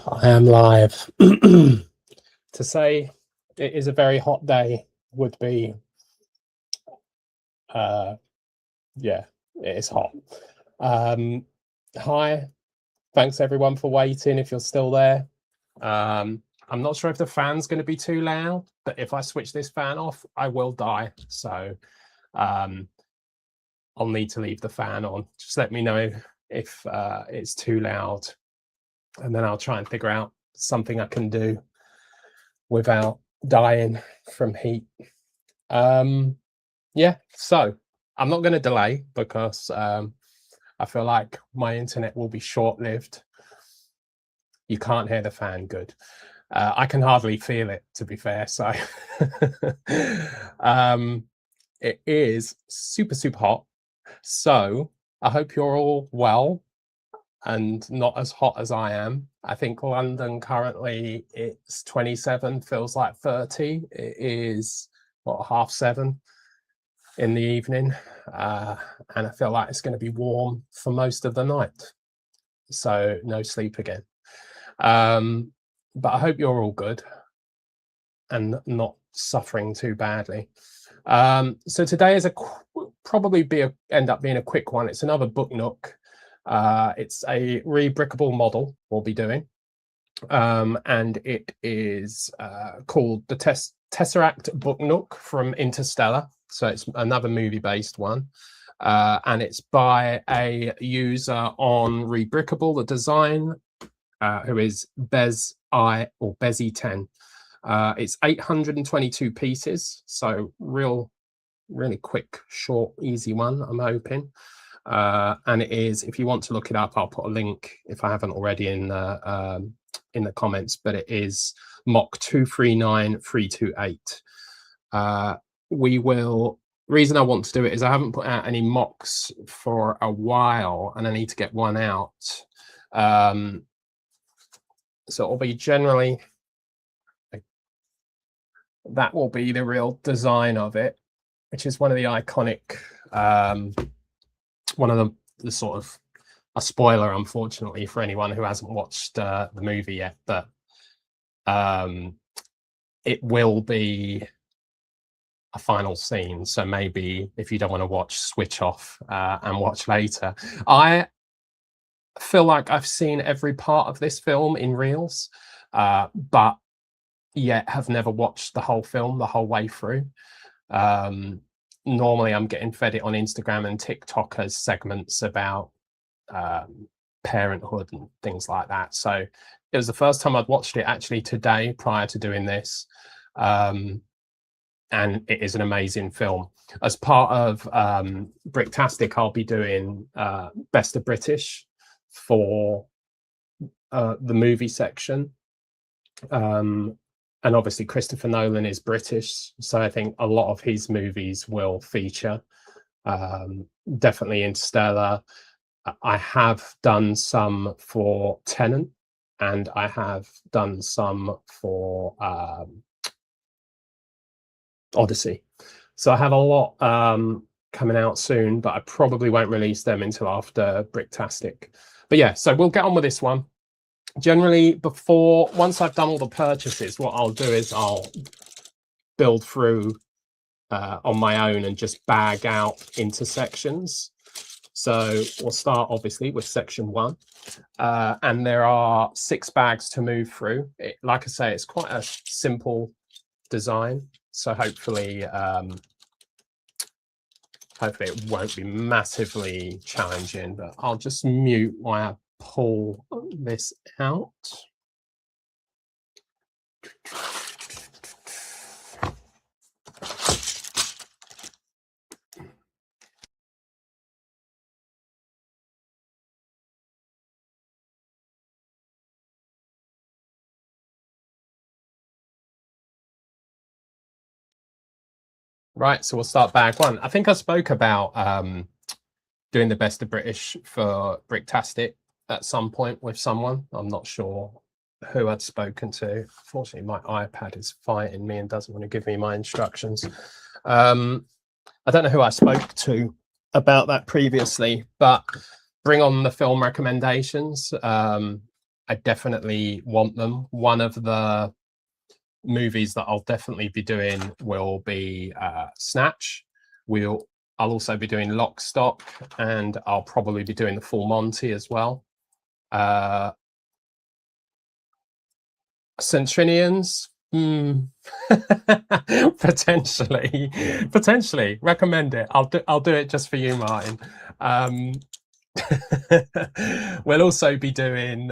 I am live. To say it is a very hot day would be, yeah, it is hot. Hi, thanks everyone for waiting if you're still there. I'm not sure if the fan's going to be too loud, but if I switch this fan off, I will die. So I'll need to leave the fan on. Just let me know if it's too loud, and then I'll try and figure out something I can do without dying from heat. Yeah, so I'm not going to delay because I feel like my internet will be short-lived. You can't hear the fan good. I can hardly feel it, to be fair. So it is super, super hot. So I hope you're all well and not as hot as I am. I think London currently it's 27, feels like 30. It is what, 7:30 in the evening, and I feel like it's going to be warm for most of the night. So no sleep again. But I hope you're all good and not suffering too badly. So today is end up being a quick one. It's another book nook. It's a rebrickable model we'll be doing, and it is called the Tesseract Book Nook from Interstellar. So it's another movie-based one, and it's by a user on Rebrickable, the design, who is Bezzy10. It's 822 pieces, so really quick, short, easy one, I'm hoping. And it is, if you want to look it up, I'll put a link if I haven't already in the comments, but it is MOC 239328. Reason I want to do it is I haven't put out any MOCs for a while and I need to get one out. So it'll be generally, that will be the real design of it, which is one of the iconic, one of the sort of a spoiler, unfortunately, for anyone who hasn't watched the movie yet, but it will be a final scene. So maybe if you don't want to watch, switch off and watch later. I feel like I've seen every part of this film in reels, but yet have never watched the whole film the whole way through. Normally I'm getting fed it on Instagram and TikTok as segments about parenthood and things like that. So it was the first time I'd watched it actually today prior to doing this. And it is an amazing film. As part of Bricktastic, I'll be doing Best of British for the movie section. And obviously Christopher Nolan is British, so I think a lot of his movies will feature. Definitely Interstellar. I have done some for Tenet, and I have done some for Odyssey. So I have a lot coming out soon, but I probably won't release them until after Bricktastic. But yeah, so we'll get on with this one. Generally, once I've done all the purchases, what I'll do is I'll build through on my own and just bag out into sections. So we'll start obviously with section 1, and there are 6 bags to move through. Like I say, it's quite a simple design, so hopefully it won't be massively challenging. But I'll just mute while I pull this out. Right, so we'll start bag 1. I think I spoke about doing the Best of British for Bricktastic at some point with someone. I'm not sure who I'd spoken to. Unfortunately, my iPad is fighting me and doesn't want to give me my instructions. I don't know who I spoke to about that previously, but bring on the film recommendations. I definitely want them. One of the movies that I'll definitely be doing will be Snatch. I'll also be doing Lock, Stock, and I'll probably be doing the Full Monty as well. Centurions, potentially recommend it. I'll do it just for you, Martin. We'll also be doing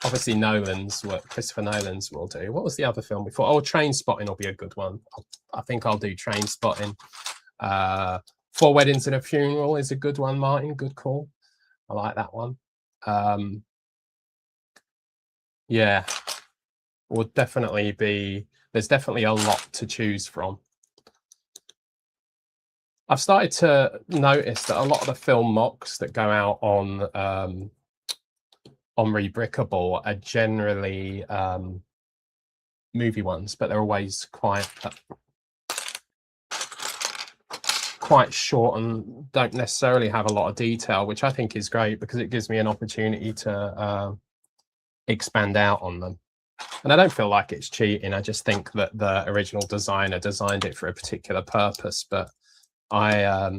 obviously Nolan's, what Christopher Nolan's will do. What was the other film before? Oh, Train Spotting will be a good one. I think I'll do Train Spotting. Four Weddings and a Funeral is a good one, Martin. Good call. I like that one. Yeah, will definitely be. There's definitely a lot to choose from. I've started to notice that a lot of the film MOCs that go out on Rebrickable are generally movie ones, but they're always quite short and don't necessarily have a lot of detail, which I think is great because it gives me an opportunity to expand out on them. And I don't feel like it's cheating. I just think that the original designer designed it for a particular purpose, but I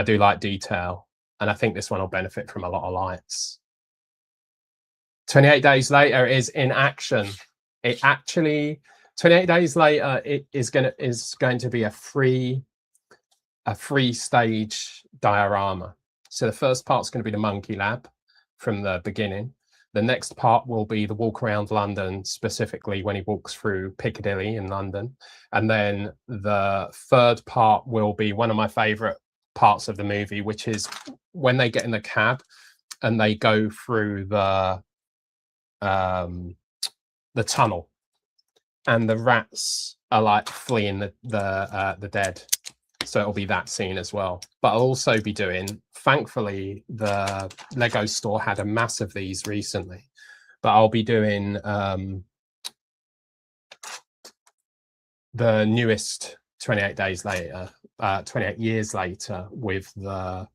do like detail, and I think this one will benefit from a lot of lights. 28 days later is in action. It actually 28 days later it is going to be a free stage diorama. So the first part's going to be the Monkey Lab from the beginning. The next part will be the walk around London, specifically when he walks through Piccadilly in London. And then the third part will be one of my favorite parts of the movie, which is when they get in the cab and they go through the tunnel and the rats are like fleeing the dead. So it'll be that scene as well. But I'll also be doing, thankfully, the Lego store had a mass of these recently, but I'll be doing the newest 28 days later, 28 years later with the,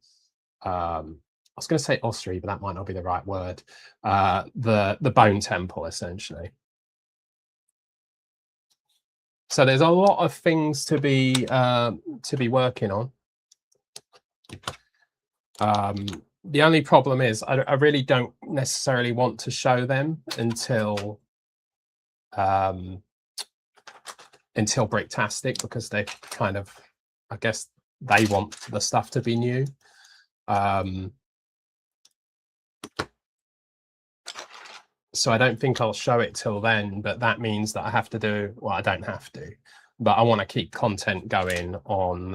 I was going to say ossuary, but that might not be the right word. The bone temple, essentially. So there's a lot of things to be working on. The only problem is I really don't necessarily want to show them until Bricktastic, because they kind of, I guess they want the stuff to be new. So I don't think I'll show it till then, but that means that I have to do, well, I don't have to, but I want to keep content going on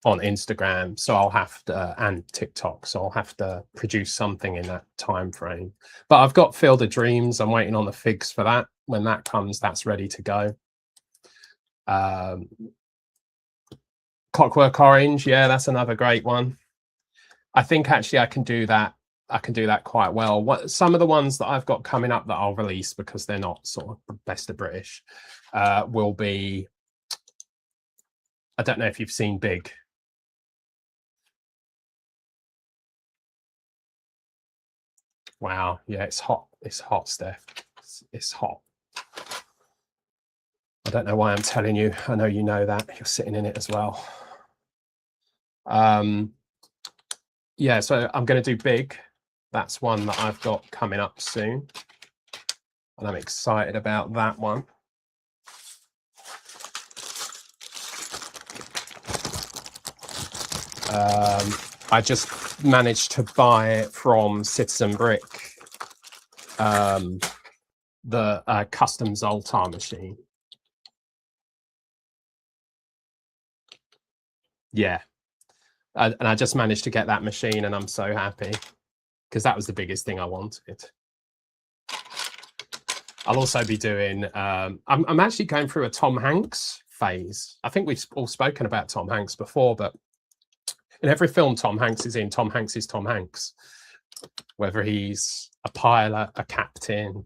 Instagram, so I'll have to, and TikTok, so I'll have to produce something in that time frame. But I've got Field of Dreams. I'm waiting on the figs for that. When that comes, that's ready to go. Clockwork Orange, yeah, that's another great one. I think actually I can do that. I can do that quite well. Some of the ones that I've got coming up that I'll release, because they're not sort of the best of British, will be, I don't know if you've seen Big. Wow, yeah, it's hot. It's hot, Steph. It's hot. I don't know why I'm telling you. I know you know that. You're sitting in it as well. Yeah, so I'm going to do Big. That's one that I've got coming up soon, and I'm excited about that one. I just managed to buy from Citizen Brick the custom Zoltar machine. Yeah, and I just managed to get that machine, and I'm so happy, because that was the biggest thing I wanted. I'll also be doing, I'm actually going through a Tom Hanks phase. I think we've all spoken about Tom Hanks before, but in every film Tom Hanks is in, Tom Hanks is Tom Hanks. Whether he's a pilot, a captain,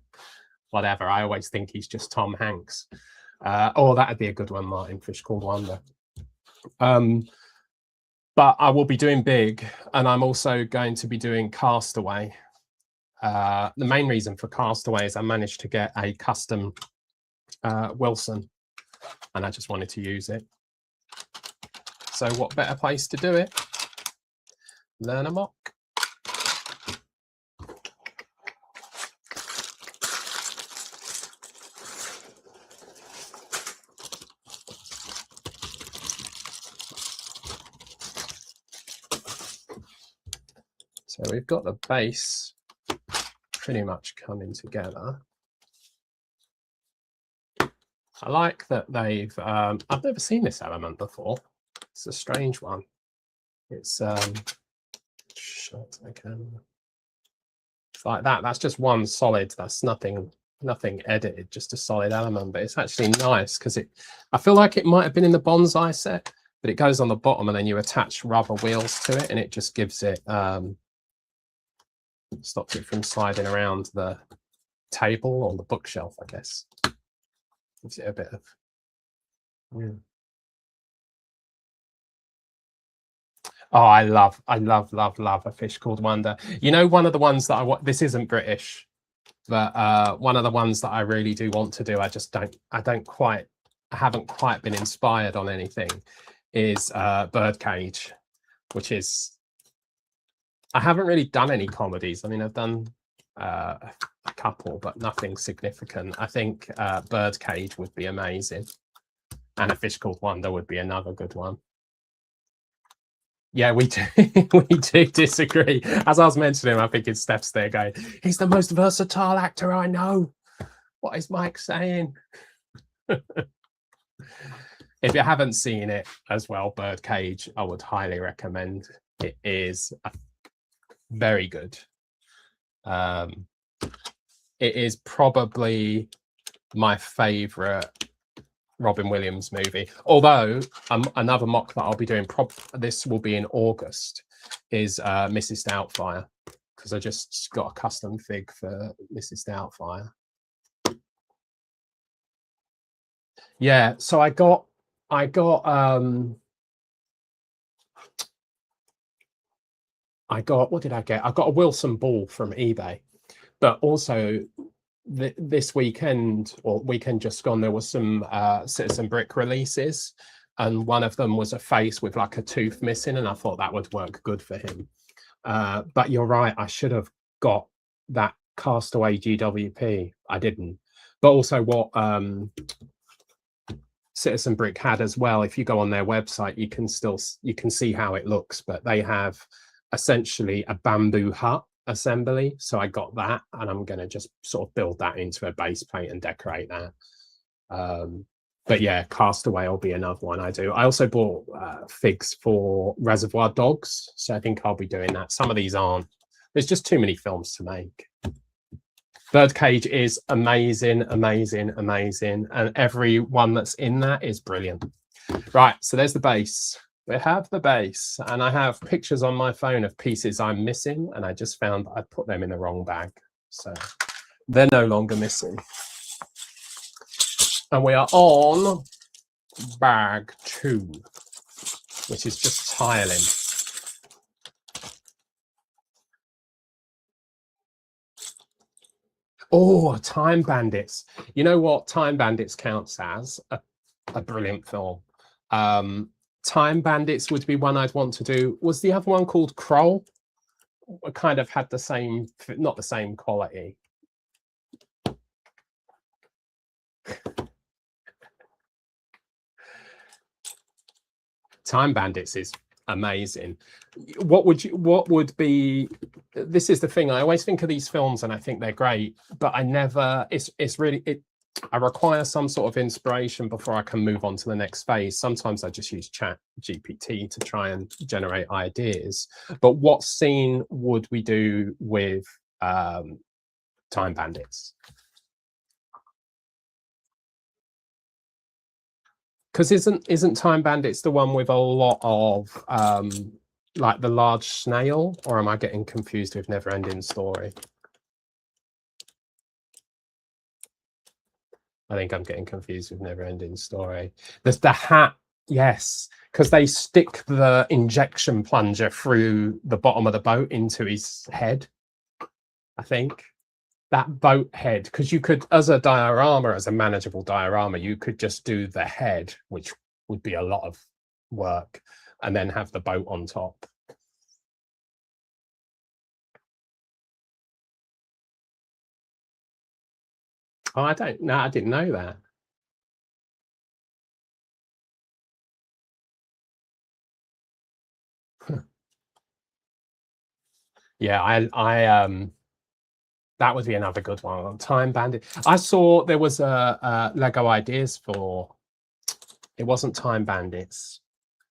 whatever, I always think he's just Tom Hanks. Oh, that'd be a good one, Martin. Fish Called Wonder. But I will be doing big, and I'm also going to be doing Castaway. The main reason for Castaway is I managed to get a custom Wilson, and I just wanted to use it. So what better place to do it than a MOC? So we've got the base pretty much coming together. I like that they've, I've never seen this element before. It's a strange one. It's, shut the camera. It's like that. That's just one solid. That's nothing edited, just a solid element. But it's actually nice because I feel like it might have been in the bonsai set, but it goes on the bottom and then you attach rubber wheels to it and it just gives it, stops it from sliding around the table or the bookshelf, I guess. Gives it a bit of, yeah. Oh, I love A Fish Called Wonder. You know, one of the ones that I want, this isn't British, but one of the ones that I really do want to do, I haven't quite been inspired on anything, is Birdcage, which is, I haven't really done any comedies. I mean, I've done a couple, but nothing significant. I think Birdcage would be amazing, and A Fish Called Wonder would be another good one. Yeah, we do. We do disagree. As I was mentioning, I think it's Steph's there going, he's the most versatile actor I know. What is Mike saying? If you haven't seen it as well, Birdcage, I would highly recommend. It is very good. It is probably my favorite Robin Williams movie, although another MOC that I'll be doing, this will be in August, is Mrs. Doubtfire, because I just got a custom fig for Mrs. Doubtfire. Yeah, so I got what did I get? I got a Wilson ball from eBay, but also this weekend, or weekend just gone, there was some Citizen Brick releases, and one of them was a face with like a tooth missing, and I thought that would work good for him. But you're right, I should have got that Castaway GWP. I didn't. But also what Citizen Brick had as well, if you go on their website, you can see how it looks, but they have essentially a bamboo hut assembly. So I got that, and I'm going to just sort of build that into a base plate and decorate that. But yeah, Castaway will be another one I do. I also bought figs for Reservoir Dogs, so I think I'll be doing that. Some of these aren't. There's just too many films to make. Birdcage is amazing, amazing, amazing, and every one that's in that is brilliant. Right, so there's the base. We have the base, and I have pictures on my phone of pieces I'm missing, and I just found I put them in the wrong bag, so they're no longer missing. And we are on bag 2, which is just tiling. Oh, Time Bandits. You know what Time Bandits counts as? A brilliant film. Time Bandits would be one I'd want to do. Was the other one called Kroll? It kind of had the same, not the same quality. Time Bandits is amazing. What would be, this is the thing, I always think of these films and I think they're great, but I never, it's really, I require some sort of inspiration before I can move on to the next phase. Sometimes I just use Chat GPT to try and generate ideas. But what scene would we do with Time Bandits? Because isn't Time Bandits the one with a lot of like the large snail, or am I getting confused with Never-Ending Story? I think I'm getting confused with Never-Ending Story. There's the hat Yes, because they stick the injection plunger through the bottom of the boat into his head, I think. That boat head, because you could, as a diorama, as a manageable diorama, you could just do the head, which would be a lot of work, and then have the boat on top. Oh, I don't know. I didn't know that. Yeah, that would be another good one. Time Bandit. I saw there was a Lego ideas for. It wasn't Time Bandits,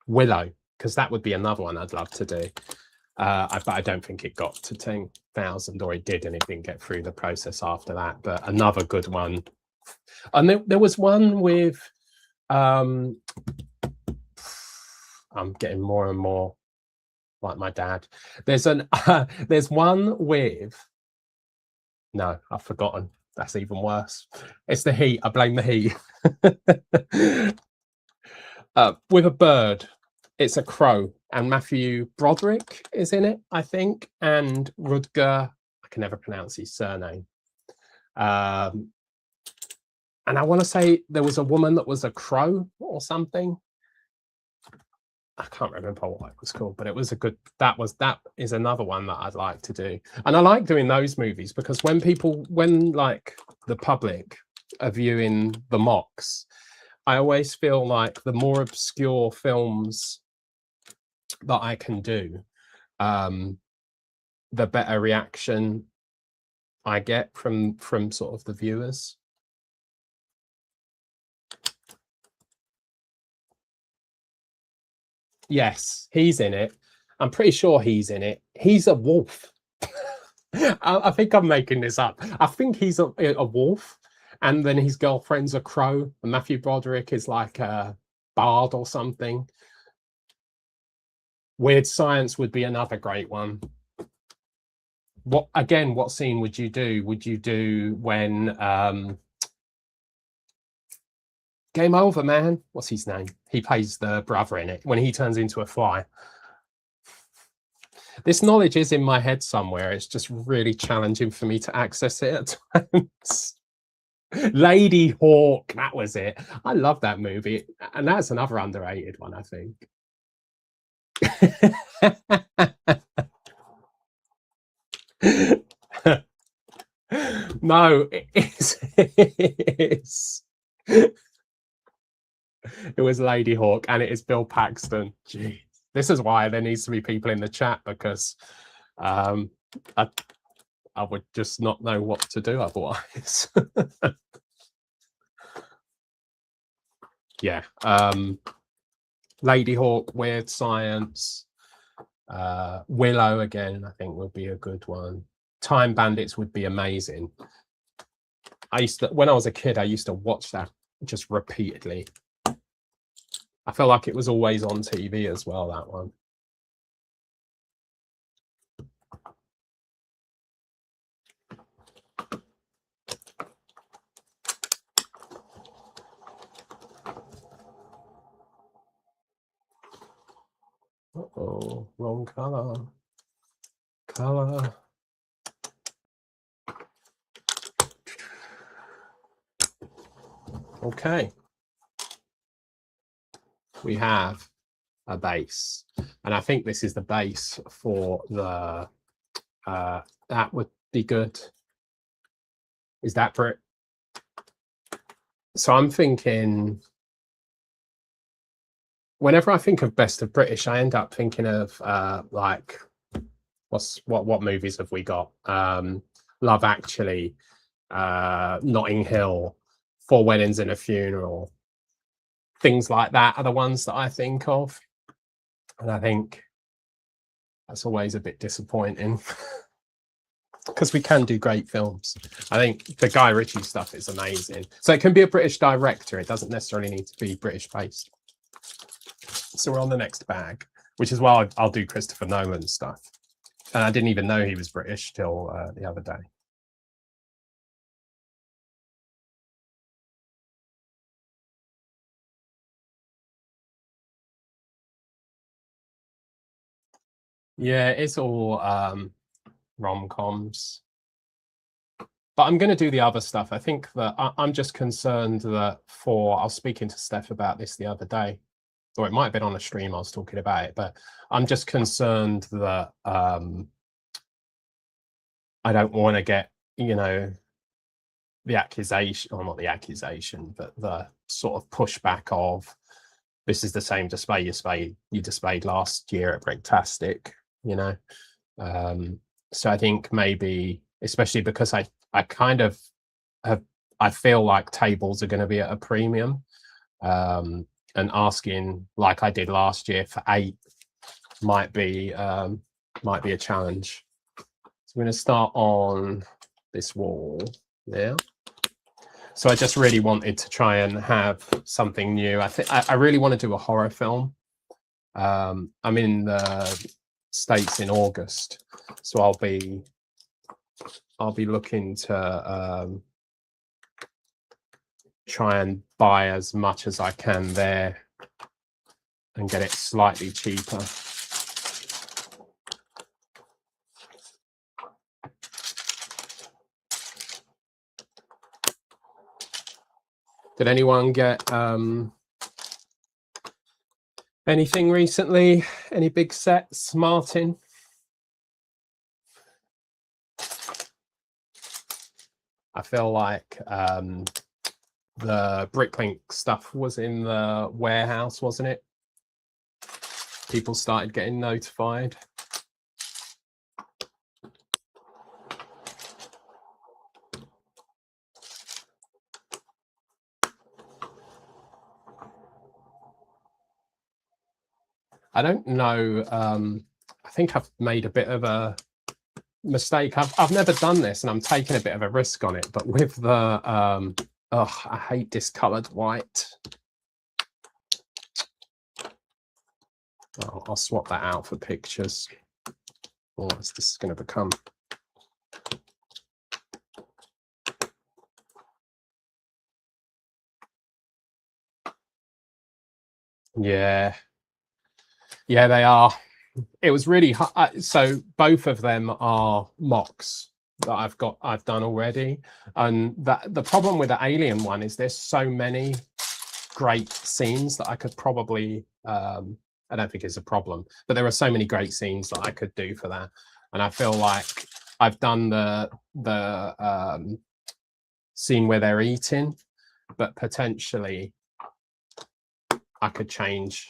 Willow, because that would be another one I'd love to do. But I don't think it got to 10,000, or it did, and it didn't get through the process after that. But another good one. And there was one with. I'm getting more and more like my dad. There's one with. No, I've forgotten. That's even worse. It's the heat. I blame the heat. With a bird. It's a crow, and Matthew Broderick is in it, I think, and Rutger. I can never pronounce his surname. And I want to say there was a woman that was a crow or something. I can't remember what it was called, but it was a good. That is another one that I'd like to do, and I like doing those movies because when like the public are viewing the MOCs, I always feel like the more obscure films that I can do, the better reaction I get from sort of the viewers. Yes, he's in it. I'm pretty sure he's in it. He's a wolf. I think I'm making this up. I think he's a wolf, and then his girlfriend's a crow, and Matthew Broderick is like a bard or something. Weird Science would be another great one. What scene would you do? Would you do when Game Over, man? What's his name? He plays the brother in it when he turns into a fly. This knowledge is in my head somewhere. It's just really challenging for me to access it at times. Lady Hawk, that was it. I love that movie, and that's another underrated one, I think. No, it was Lady Hawk, and it is Bill Paxton. Jeez. This is why there needs to be people in the chat, because I would just not know what to do otherwise. Yeah. Lady Hawk, Weird Science, Willow again, I think would be a good one. Time Bandits would be amazing. When I was a kid, I used to watch that just repeatedly. I felt like it was always on TV as well, that one. Uh-oh, wrong color. Color. Okay. We have a base, and I think this is the base for the that would be good. Is that for it? So I'm thinking, whenever I think of best of British, I end up thinking of like what movies have we got? Love Actually, Notting Hill, Four Weddings and a Funeral. Things like that are the ones that I think of, and I think that's always a bit disappointing because we can do great films. I think the Guy Ritchie stuff is amazing. So it can be a British director. It doesn't necessarily need to be British based. So we're on the next bag, which is why I'll do Christopher Nolan stuff. And I didn't even know he was British till the other day. Yeah, it's all rom-coms. But I'm going to do the other stuff. I think that I'm just concerned that I was speaking to Steph about this the other day, or it might have been on a stream I was talking about it, but I'm just concerned that I don't want to get, the accusation, or not the accusation, but the sort of pushback of, this is the same display you displayed last year at Bricktastic, so I think maybe, especially because I kind of I feel like tables are going to be at a premium, and asking like I did last year for 8 might be a challenge. So I'm going to start on this wall now. So I just really wanted to try and have something new. I really want to do a horror film. I'm in the States in August, so I'll be looking to try and buy as much as I can there and get it slightly cheaper. Did anyone get anything recently? Any big sets, Martin? I feel like the Bricklink stuff was in the warehouse, wasn't it? People started getting notified. I don't know. I think I've made a bit of a mistake. I've never done this, and I'm taking a bit of a risk on it. But with the I hate discolored white. I'll swap that out for pictures. Oh, this is going to become. Yeah, they are. It was really hard. So both of them are MOCs that I've done already, and the problem with the Alien one is there's so many great scenes that I could probably I don't think it's a problem, but there are so many great scenes that I could do for that, and I feel like I've done the scene where they're eating, but potentially I could change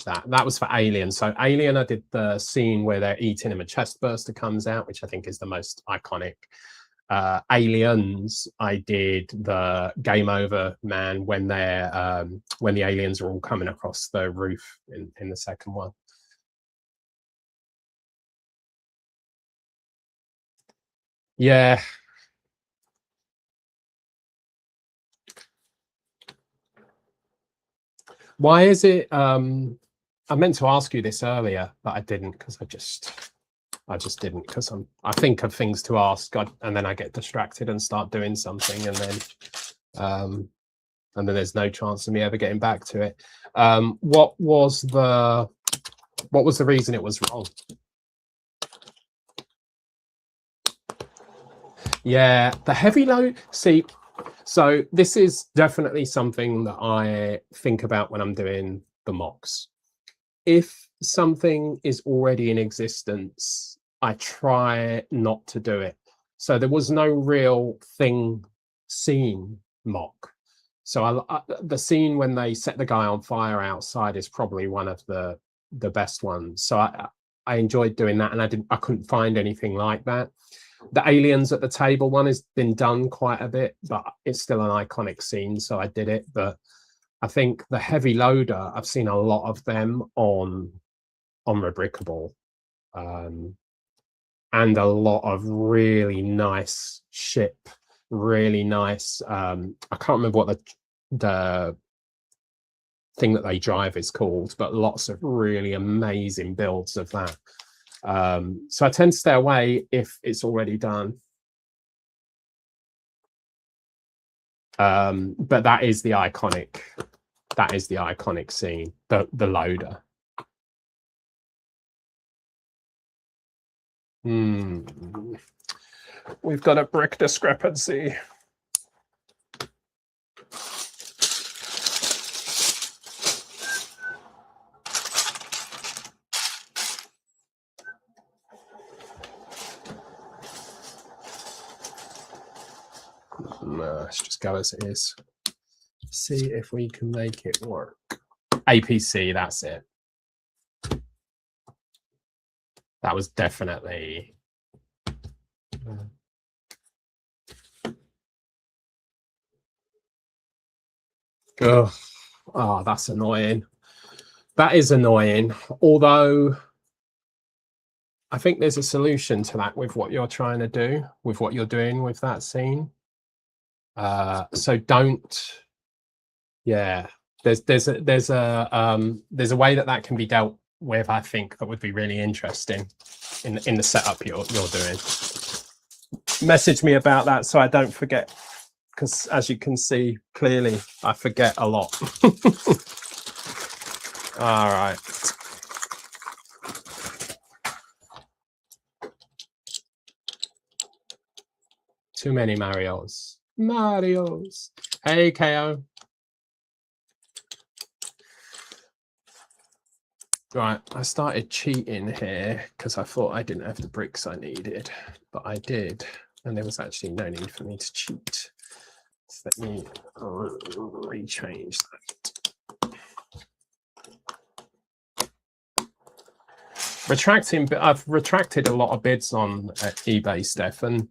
that. That was for Alien. So Alien, I did the scene where they're eating and a chest burster comes out, which I think is the most iconic. Aliens, I did the game over man when they're when the aliens are all coming across the roof in the second one. Yeah. Why is it I meant to ask you this earlier, but I didn't because I just didn't, because I think of things to ask, and then I get distracted and start doing something, and then there's no chance of me ever getting back to it. What was the reason it was wrong? Yeah, the heavy load. See, so this is definitely something that I think about when I'm doing the MOCs. If something is already in existence, I try not to do it. So there was no real scene MOC. So the scene when they set the guy on fire outside is probably one of the best ones. So I enjoyed doing that, and I couldn't find anything like that. The aliens at the table one has been done quite a bit, but it's still an iconic scene, so I did it. But I think the heavy loader, I've seen a lot of them on Rebrickable, and a lot of really nice ship, really nice. I can't remember what the thing that they drive is called, but lots of really amazing builds of that. So I tend to stay away if it's already done. But that is the iconic scene, the loader. We've got a brick discrepancy. No, let's just go as it is. See if we can make it work. APC, that's it. That was definitely... Oh, that's annoying. That is annoying. Although I think there's a solution to that with what you're trying to do, with what you're doing with that scene. So don't. Yeah, there's a way that can be dealt with. I think that would be really interesting in the setup you're doing. Message me about that so I don't forget, because as you can see clearly, I forget a lot. All right. Too many Marios. Marios. Hey, KO. Right, I started cheating here because I thought I didn't have the bricks I needed, but I did, and there was actually no need for me to cheat. So let me rechange that. I've retracted a lot of bids on eBay, Steph, and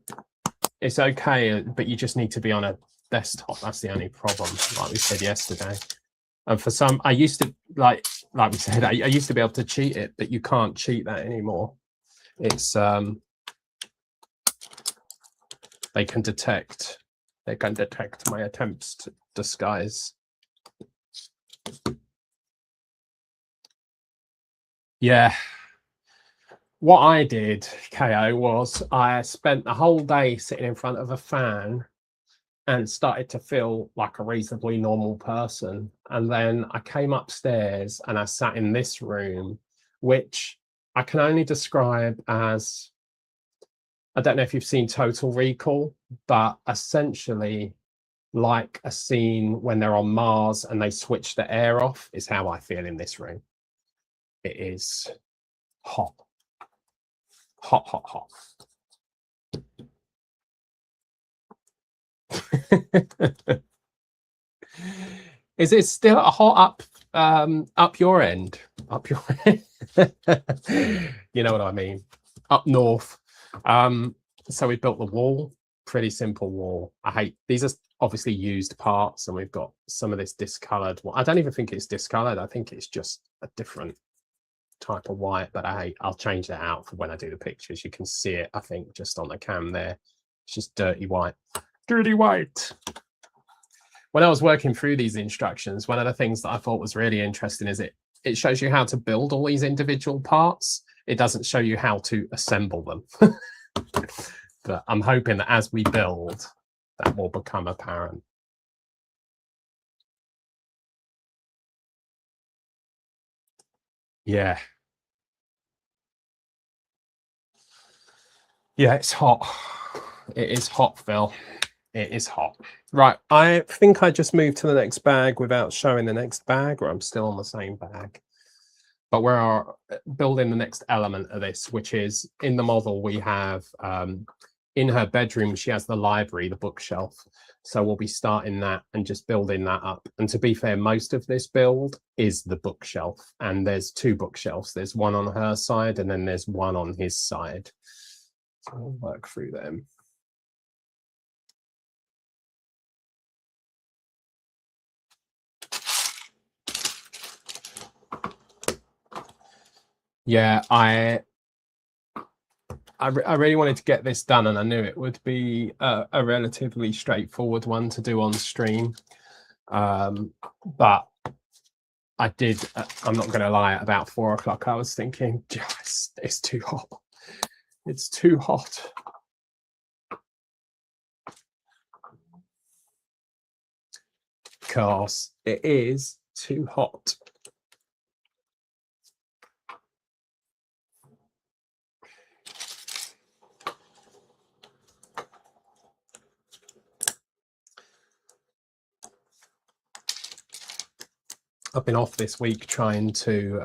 it's okay, but you just need to be on a desktop. That's the only problem, like we said yesterday. And for some, I used to, like we said, I used to be able to cheat it, but you can't cheat that anymore. It's they can detect my attempts to disguise. Yeah. What I did, KO, was I spent the whole day sitting in front of a fan and started to feel like a reasonably normal person. And then I came upstairs and I sat in this room, which I can only describe as, I don't know if you've seen Total Recall, but essentially like a scene when they're on Mars and they switch the air off is how I feel in this room. It is hot. Hot, hot, hot. Is it still hot up your end? Up your end? You know what I mean? Up north. So we built the wall, pretty simple wall. I hate these are obviously used parts, and we've got some of this discolored. Well, I don't even think it's discolored. I think it's just a different type of white, but I'll change that out for when I do the pictures. You can see it, I think, just on the cam there. It's just dirty white. Dirty white. When I was working through these instructions, one of the things that I thought was really interesting is it shows you how to build all these individual parts. It doesn't show you how to assemble them. But I'm hoping that as we build, that will become apparent. Yeah. Yeah, it's hot. It is hot, Phil. It is hot. Right, I think I just moved to the next bag without showing the next bag, or I'm still on the same bag. But we're building the next element of this, which is in the model we have, in her bedroom, she has the library, the bookshelf. So we'll be starting that and just building that up. And to be fair, most of this build is the bookshelf. And there's two bookshelves. There's one on her side and then there's one on his side. So we'll work through them. Yeah, I really wanted to get this done, and I knew it would be a relatively straightforward one to do on stream. But I did, I'm not going to lie, at about 4 o'clock, I was thinking, just, it's too hot. It's too hot. Because it is too hot. I've been off this week trying to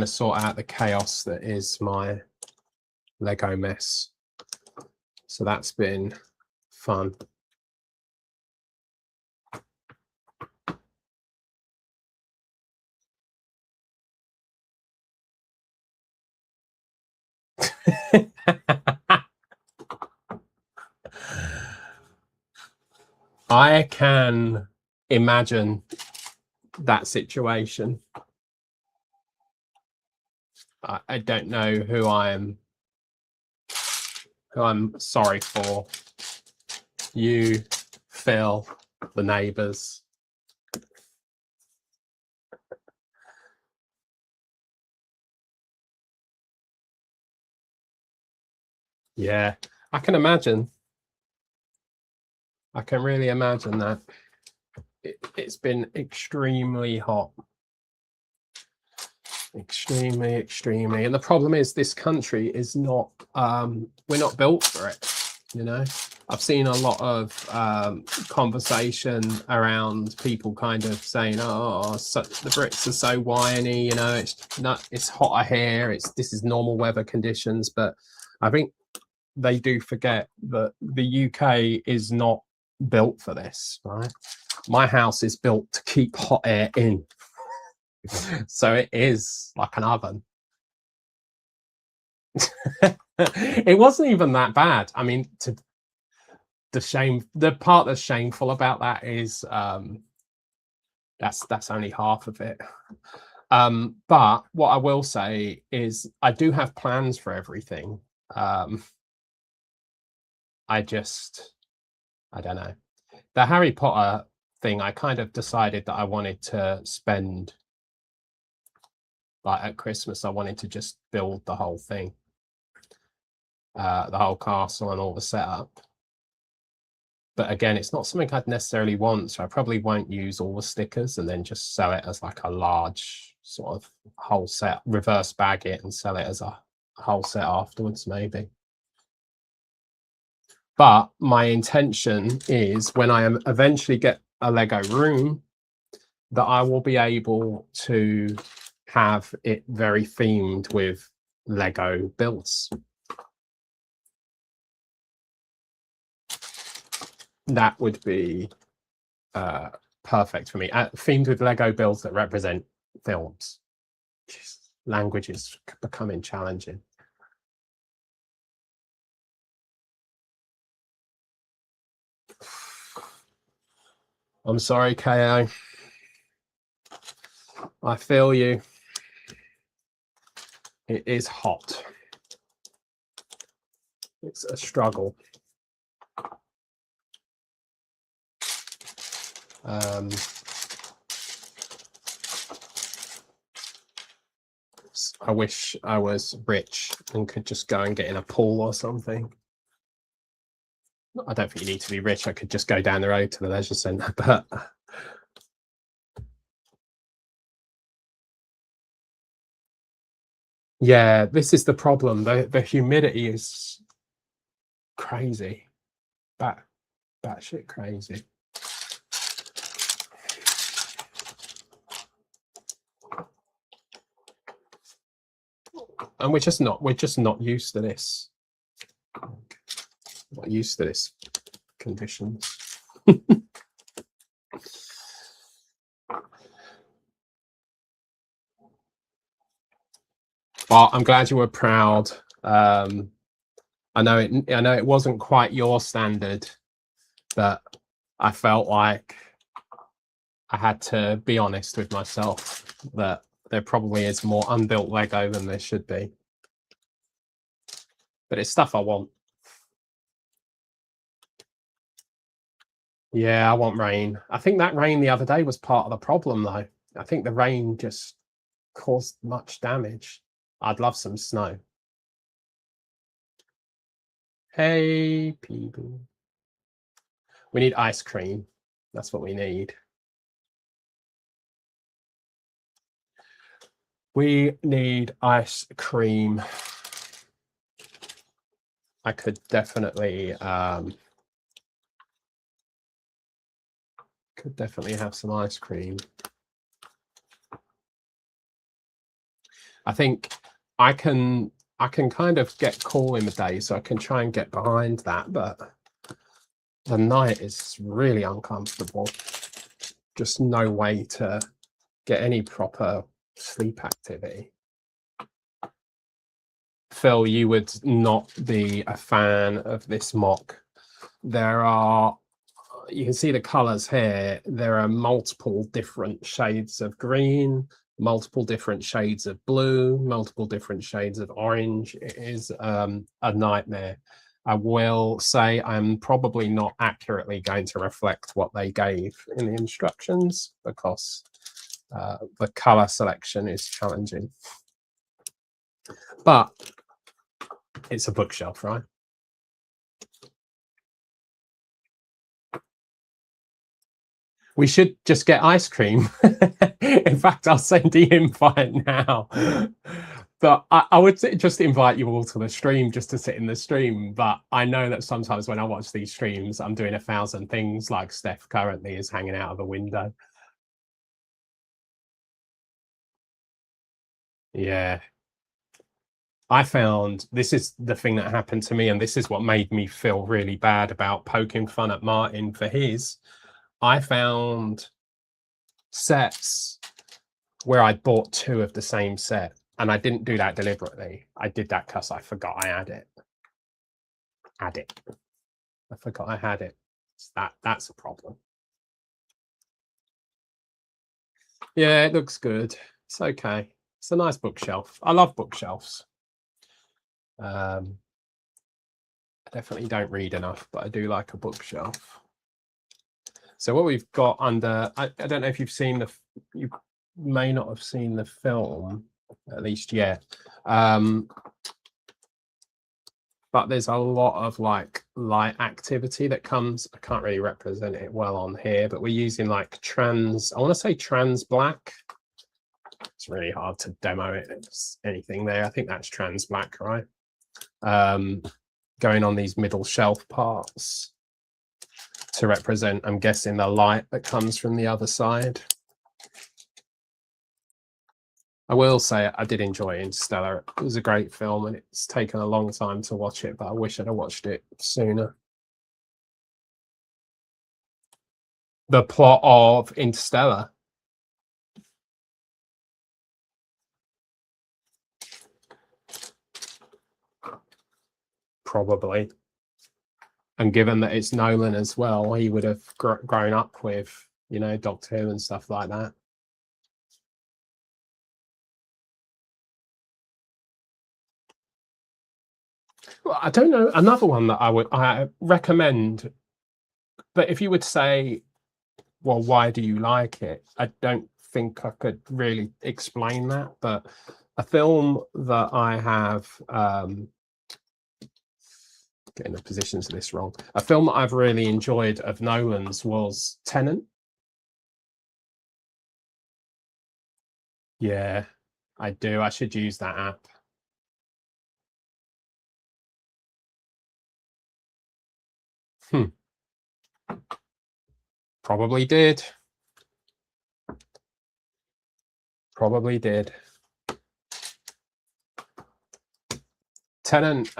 sort out the chaos that is my Lego mess. So that's been fun. I can imagine that situation. I don't know who I'm sorry for. You, Phil, the neighbours. Yeah, I can imagine. I can really imagine that. It's been extremely hot. Extremely. And the problem is this country is not, we're not built for it, you know? I've seen a lot of conversation around people kind of saying, oh, the Brits are so whiny, you know, it's hotter here, this is normal weather conditions. But I think they do forget that the UK is not built for this, right? My house is built to keep hot air in. So it is like an oven. It wasn't even that bad. I mean, the part that's shameful about that is that's only half of it. But what I will say is I do have plans for everything. I don't know. The Harry Potter thing, I kind of decided that I wanted to spend, like at Christmas, I wanted to just build the whole thing, the whole castle and all the setup. But again, it's not something I'd necessarily want, so I probably won't use all the stickers and then just sell it as like a large sort of whole set, reverse bag it and sell it as a whole set afterwards, maybe. But my intention is when I eventually get a Lego room, that I will be able to have it very themed with Lego builds. That would be perfect for me. Themed with Lego builds that represent films. Language is becoming challenging. I'm sorry, KO. I feel you. It is hot. It's a struggle. I wish I was rich and could just go and get in a pool or something. I don't think you need to be rich. I could just go down the road to the leisure centre, but yeah, this is the problem. The humidity is crazy. Batshit crazy. And we're just not used to this. Not used to this conditions. But I'm glad you were proud. I know it wasn't quite your standard, but I felt like I had to be honest with myself that there probably is more unbuilt Lego than there should be. But it's stuff I want. Yeah, I want rain. I think that rain the other day was part of the problem, though. I think the rain just caused much damage. I'd love some snow. Hey, people. We need ice cream. That's what we need. We need ice cream. I could definitely Could definitely have some ice cream. I think I can kind of get cool in the day, so I can try and get behind that, but the night is really uncomfortable. Just no way to get any proper sleep activity. Phil, you would not be a fan of this MOC. There are, you can see the colors here. There are multiple different shades of green, multiple different shades of blue, multiple different shades of orange. It is a nightmare. I will say I'm probably not accurately going to reflect what they gave in the instructions, because the color selection is challenging. But it's a bookshelf, right? We should just get ice cream. In fact, I'll send the invite now. But I would just invite you all to the stream, just to sit in the stream. But I know that sometimes when I watch these streams, I'm doing 1,000 things, like Steph currently is hanging out of the window. Yeah. I found, this is the thing that happened to me, and this is what made me feel really bad about poking fun at Martin for his. I found sets where I bought 2 of the same set, and I didn't do that deliberately. I did that because I forgot I had it. I forgot I had it. That's a problem. Yeah, it looks good. It's okay. It's a nice bookshelf. I love bookshelves. I definitely don't read enough, but I do like a bookshelf. So what we've got under, I don't know if you've seen you may not have seen the film, at least yet. But there's a lot of like light activity that comes. I can't really represent it well on here, but we're using like I want to say trans black. It's really hard to demo it. It's anything there. I think that's trans black, right? Going on these middle shelf parts to represent, I'm guessing, the light that comes from the other side. I will say I did enjoy Interstellar. It was a great film, and it's taken a long time to watch it, but I wish I'd have watched it sooner. The plot of Interstellar. Probably. And given that it's Nolan as well, he would have grown up with, you know, Doctor Who and stuff like that. Well, I don't know. Another one that I recommend, but if you would say, well, why do you like it? I don't think I could really explain that, but a film that I have, getting the positions of this wrong, a film that I've really enjoyed of Nolan's was Tenet. Yeah, I do. I should use that app. Probably did. Probably did. Tenet,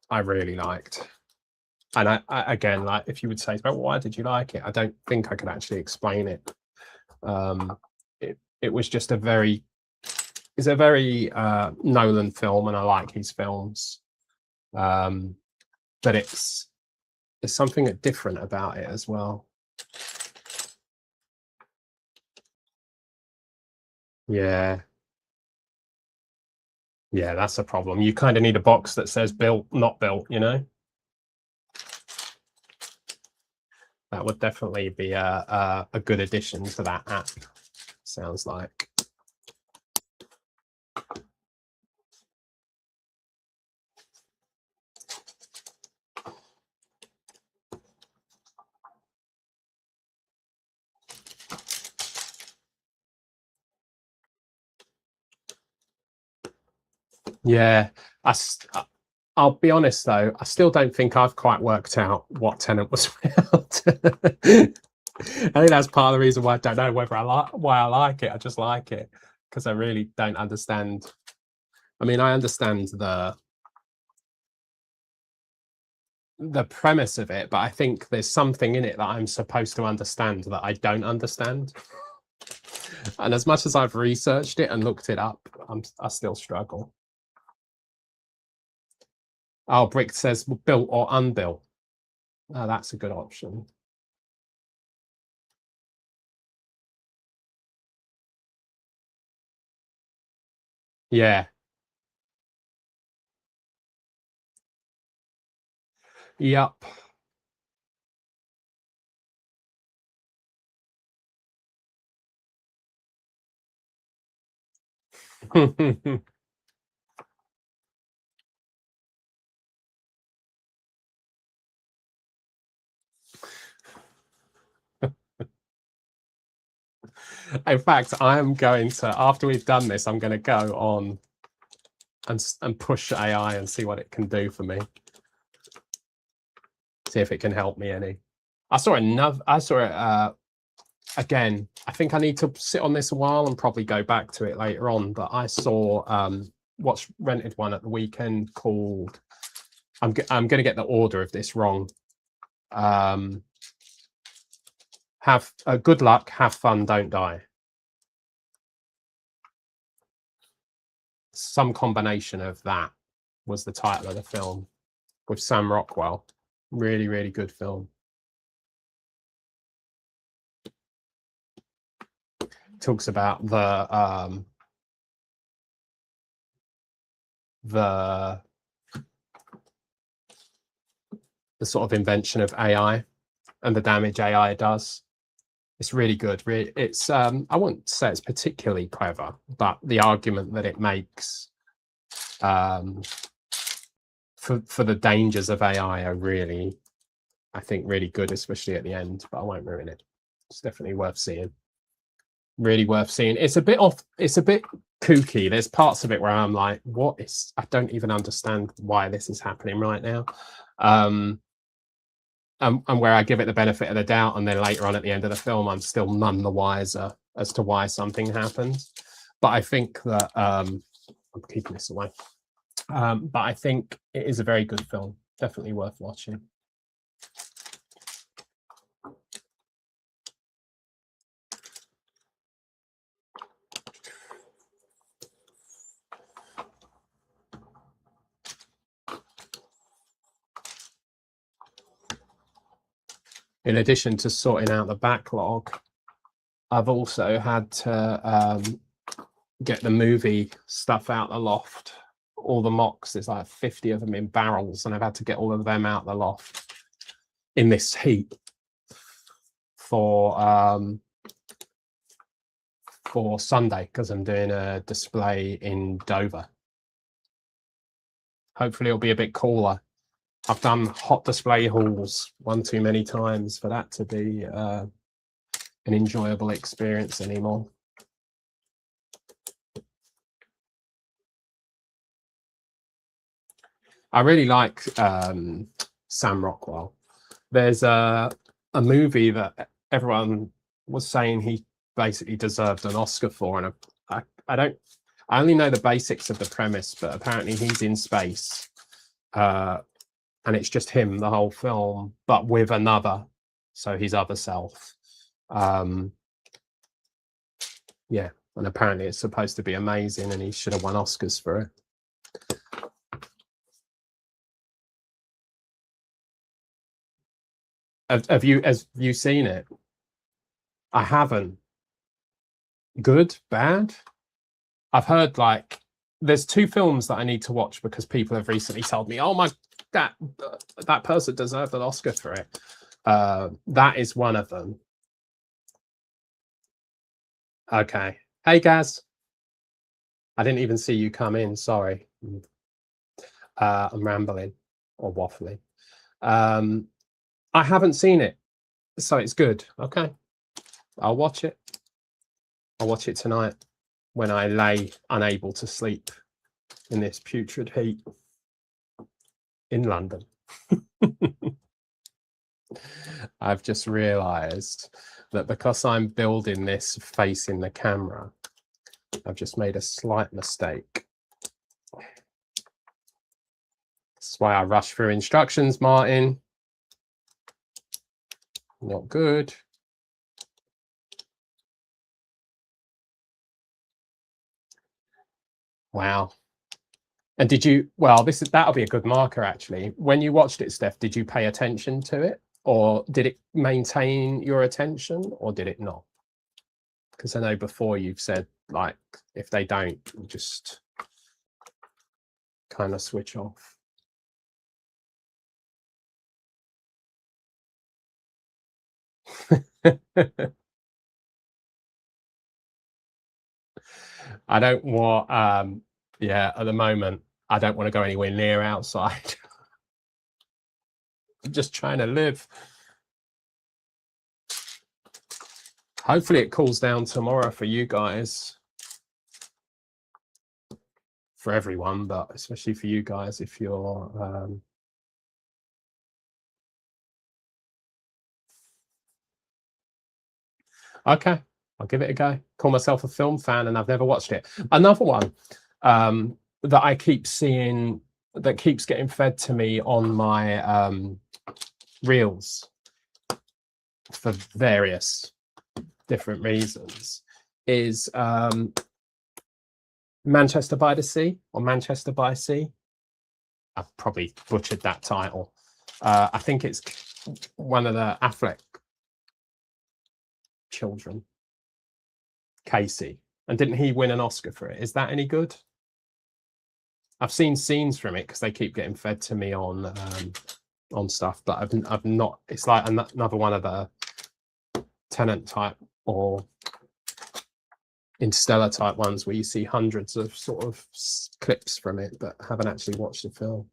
I really liked. And I again, like, if you would say, well, why did you like it? I don't think I could actually explain it. It was just it's a very Nolan film, and I like his films. But there's something different about it as well. Yeah. Yeah, that's a problem. You kind of need a box that says built, not built, you know? That would definitely be a good addition to that app, sounds like. Yeah, I'll be honest though, I still don't think I've quite worked out what Tenet was about. I think that's part of the reason why I don't know whether why I like it. I just like it because I really don't understand. I mean, I understand the premise of it, but I think there's something in it that I'm supposed to understand that I don't understand. And as much as I've researched it and looked it up, I still struggle. Oh, Brick says built or unbuilt. Oh, that's a good option. Yeah. Yep. In fact, I am going to, after we've done this, I'm going to go on and push AI and see what it can do for me. See if it can help me any. I saw it again. I think I need to sit on this a while and probably go back to it later on. But I saw rented one at the weekend called. I'm going to get the order of this wrong. Have good luck, have fun, don't die. Some combination of that was the title of the film with Sam Rockwell. Really, really good film. Talks about the sort of invention of AI and the damage AI does. It's really good. It's I wouldn't say it's particularly clever, but the argument that it makes for the dangers of AI are really, I think, really good, especially at the end. But I won't ruin it. It's definitely worth seeing. Really worth seeing. It's a bit off. It's a bit kooky. There's parts of it where I'm like, what is? I don't even understand why this is happening right now. And where I give it the benefit of the doubt, and then later on at the end of the film, I'm still none the wiser as to why something happens. But I think that I'm keeping this away. But I think it is a very good film. Definitely worth watching. In addition to sorting out the backlog, I've also had to get the movie stuff out the loft. All the MOCs, there's like 50 of them in barrels, and I've had to get all of them out the loft in this heat for Sunday, because I'm doing a display in Dover. Hopefully it'll be a bit cooler. I've done hot display halls one too many times for that to be an enjoyable experience anymore. I really like Sam Rockwell. There's a movie that everyone was saying he basically deserved an Oscar for, and I only know the basics of the premise, but apparently he's in space, and it's just him the whole film, but with another, so his other self. Yeah, and apparently it's supposed to be amazing, and he should have won Oscars for it. Have you seen it? I haven't. Good, bad? I've heard like there's two films that I need to watch because people have recently told me, oh my, that person deserved an Oscar for it. That is one of them. Okay. Hey, Gaz. I didn't even see you come in. Sorry. I'm rambling or waffling. I haven't seen it, so it's good. Okay. I'll watch it. I'll watch it tonight when I lay unable to sleep in this putrid heat. in London. I've just realized that because I'm building this facing the camera, I've just made a slight mistake. That's why I rush through instructions, Martin. Not good. Wow. And did you, well, that'll be a good marker actually. When you watched it, Steph, did you pay attention to it? Or did it maintain your attention or did it not? Because I know before you've said, like, if they don't, just kind of switch off. I don't want, yeah, at the moment, I don't want to go anywhere near outside. I'm just trying to live. Hopefully it cools down tomorrow for you guys. For everyone, but especially for you guys if you're okay, I'll give it a go. Call myself a film fan and I've never watched it. Another one that I keep seeing that keeps getting fed to me on my reels for various different reasons is Manchester by the Sea or Manchester by Sea. I've probably butchered that title. I think it's one of the Affleck children, Casey. And didn't he win an Oscar for it? Is that any good? I've seen scenes from it because they keep getting fed to me on stuff, but I've not. It's like another one of the Tenant type or Interstellar type ones where you see hundreds of sort of clips from it, but haven't actually watched the film.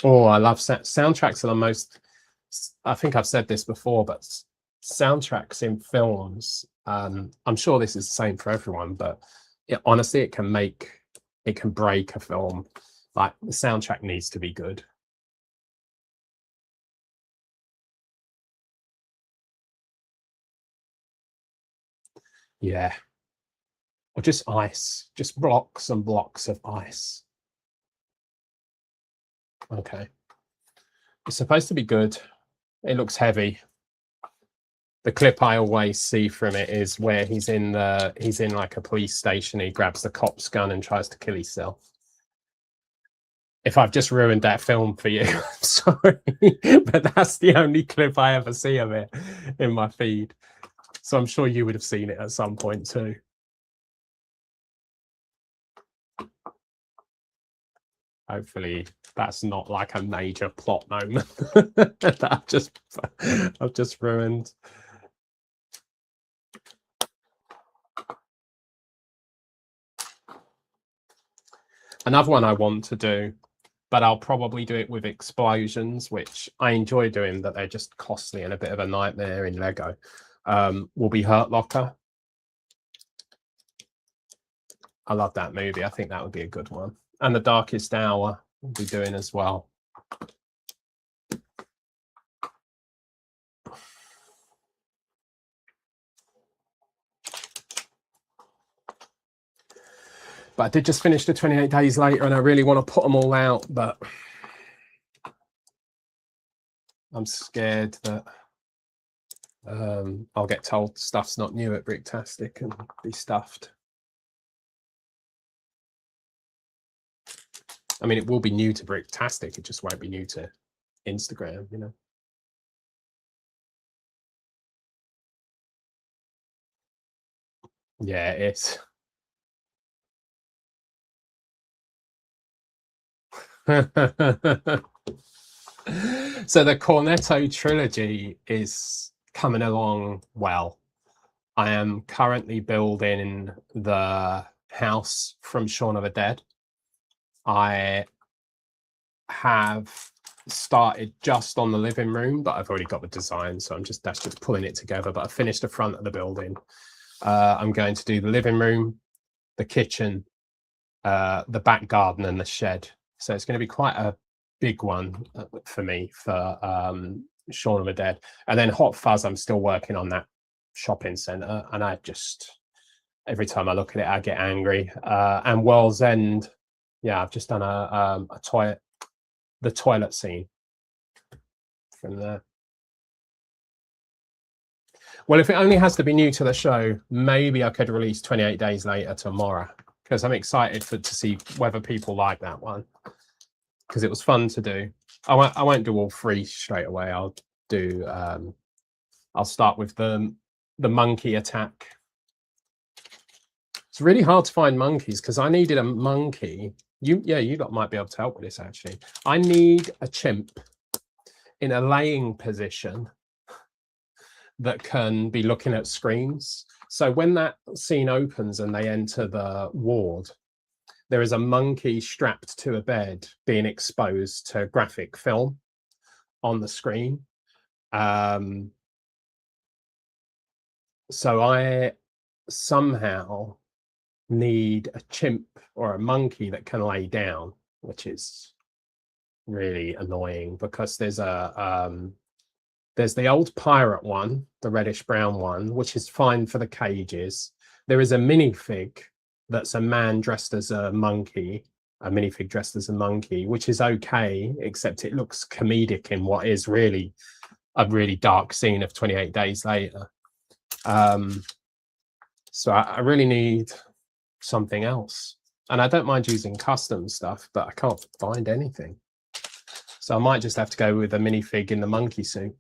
Oh, I love soundtracks are the most. I think I've said this before, but soundtracks in films. I'm sure this is the same for everyone, but honestly, it can break a film. Like the soundtrack needs to be good. Yeah. Or just ice, just blocks and blocks of ice. Okay. It's supposed to be good. It looks heavy. The clip I always see from it is where he's in like a police station. He grabs the cop's gun and tries to kill himself. If I've just ruined that film for you, I'm sorry, but that's the only clip I ever see of it in my feed. So I'm sure you would have seen it at some point too. Hopefully that's not like a major plot moment that I've just ruined. Another one I want to do, but I'll probably do it with explosions, which I enjoy doing, but they're just costly and a bit of a nightmare in Lego, will be Hurt Locker. I love that movie. I think that would be a good one. And The Darkest Hour we'll be doing as well. But I did just finish the 28 Days Later and I really want to put them all out, but I'm scared that I'll get told stuff's not new at Bricktastic and be stuffed. I mean, it will be new to Bricktastic, it just won't be new to Instagram, you know. Yeah, it is. So the Cornetto trilogy is coming along well. I am currently building the house from Shaun of the Dead. I have started just on the living room, but I've already got the design, so that's just pulling it together. But I finished the front of the building. I'm going to do the living room, the kitchen, the back garden, and the shed. So it's going to be quite a big one for me for Shaun of the Dead. And then Hot Fuzz, I'm still working on that shopping centre, and I just, every time I look at it, I get angry. And World's End, yeah, I've just done the toilet scene from there. Well, if it only has to be new to the show, maybe I could release 28 Days Later tomorrow, because I'm excited to see whether people like that one, because it was fun to do. I won't do all three straight away. I'll do I'll start with the monkey attack. It's really hard to find monkeys because I needed a monkey. You lot might be able to help with this actually. I need a chimp in a laying position that can be looking at screens. So when that scene opens and they enter the ward, there is a monkey strapped to a bed being exposed to graphic film on the screen. So I somehow need a chimp or a monkey that can lay down, which is really annoying because there's the old pirate one, the reddish brown one, which is fine for the cages. There is a minifig that's a man dressed as a monkey, a minifig dressed as a monkey, which is okay, except it looks comedic in what is really a really dark scene of 28 Days Later. So I really need something else. And I don't mind using custom stuff, but I can't find anything. So I might just have to go with a minifig in the monkey suit.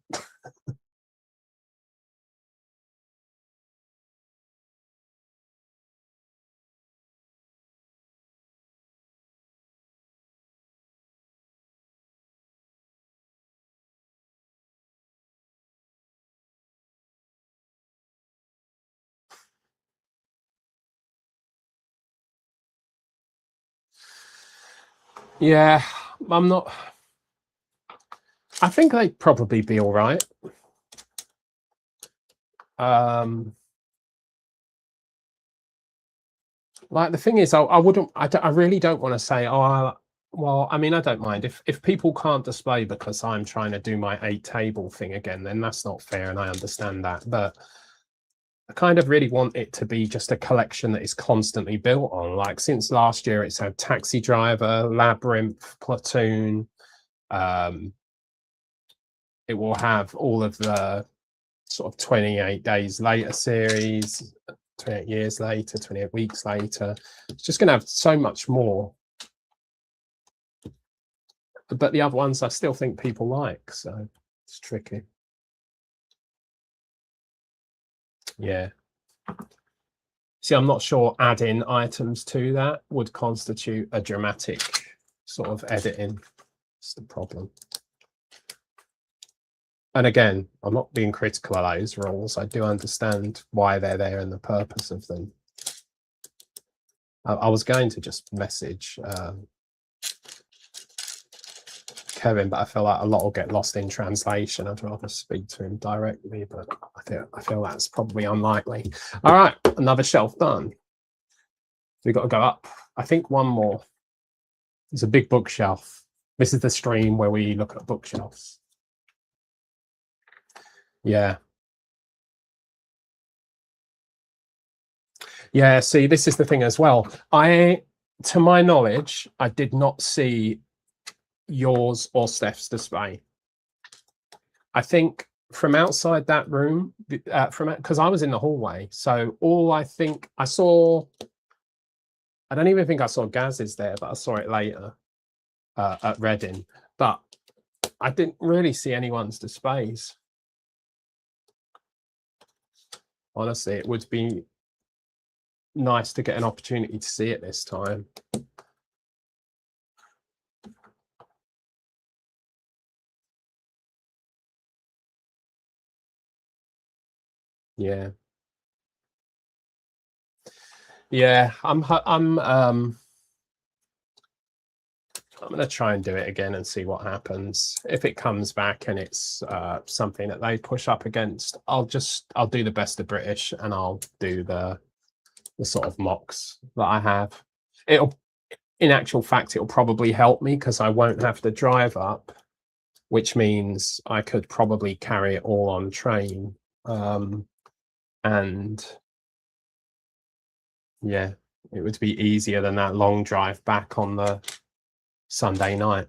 Yeah, I'm not. I think they'd probably be all right. Like the thing is, I really don't want to say, oh, well, I mean, I don't mind if people can't display because I'm trying to do my 8 table thing again, then that's not fair, and I understand that. But I kind of really want it to be just a collection that is constantly built on. Like since last year, it's had Taxi Driver, Labyrinth, Platoon. It will have all of the sort of 28 Days Later series, 28 years later, 28 weeks later. It's just going to have so much more. But the other ones I still think people like, so it's tricky. Yeah. See, I'm not sure adding items to that would constitute a dramatic sort of editing. That's the problem. And again, I'm not being critical of those rules. I do understand why they're there and the purpose of them. I was going to just message Kevin, but I feel like a lot will get lost in translation. I'd rather speak to him directly, but I feel that's probably unlikely. All right, another shelf done. We've got to go up. I think one more. It's a big bookshelf. This is the stream where we look at bookshelves. Yeah. Yeah, see, this is the thing as well. To my knowledge, I did not see yours or Steph's display. I think from outside that room, because I was in the hallway, so all I think I saw, I don't even think I saw Gaz's there, but I saw it later at Reading. But I didn't really see anyone's displays. Honestly, it would be nice to get an opportunity to see it this time. Yeah. Yeah, I'm going to try and do it again and see what happens. If it comes back and it's something that they push up against, I'll do the best of British and I'll do the the sort of MOCs that I have. In actual fact, it'll probably help me because I won't have to drive up, which means I could probably carry it all on train. And yeah, it would be easier than that long drive back on the Sunday night.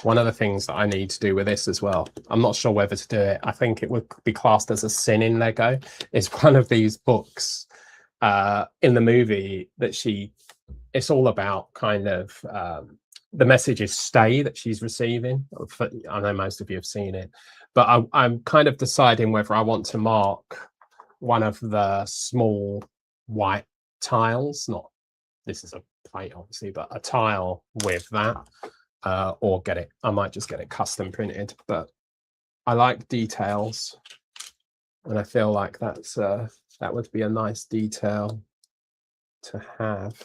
One of the things that I need to do with this as well, I'm not sure whether to do it, I think it would be classed as a sin in Lego, is one of these books in the movie that it's all about kind of the message is stay that she's receiving. I know most of you have seen it, but I'm kind of deciding whether I want to mark one of the small white tiles, not this is a plate obviously, but a tile with that. Or I might just get it custom printed, but I like details and I feel like that would be a nice detail to have.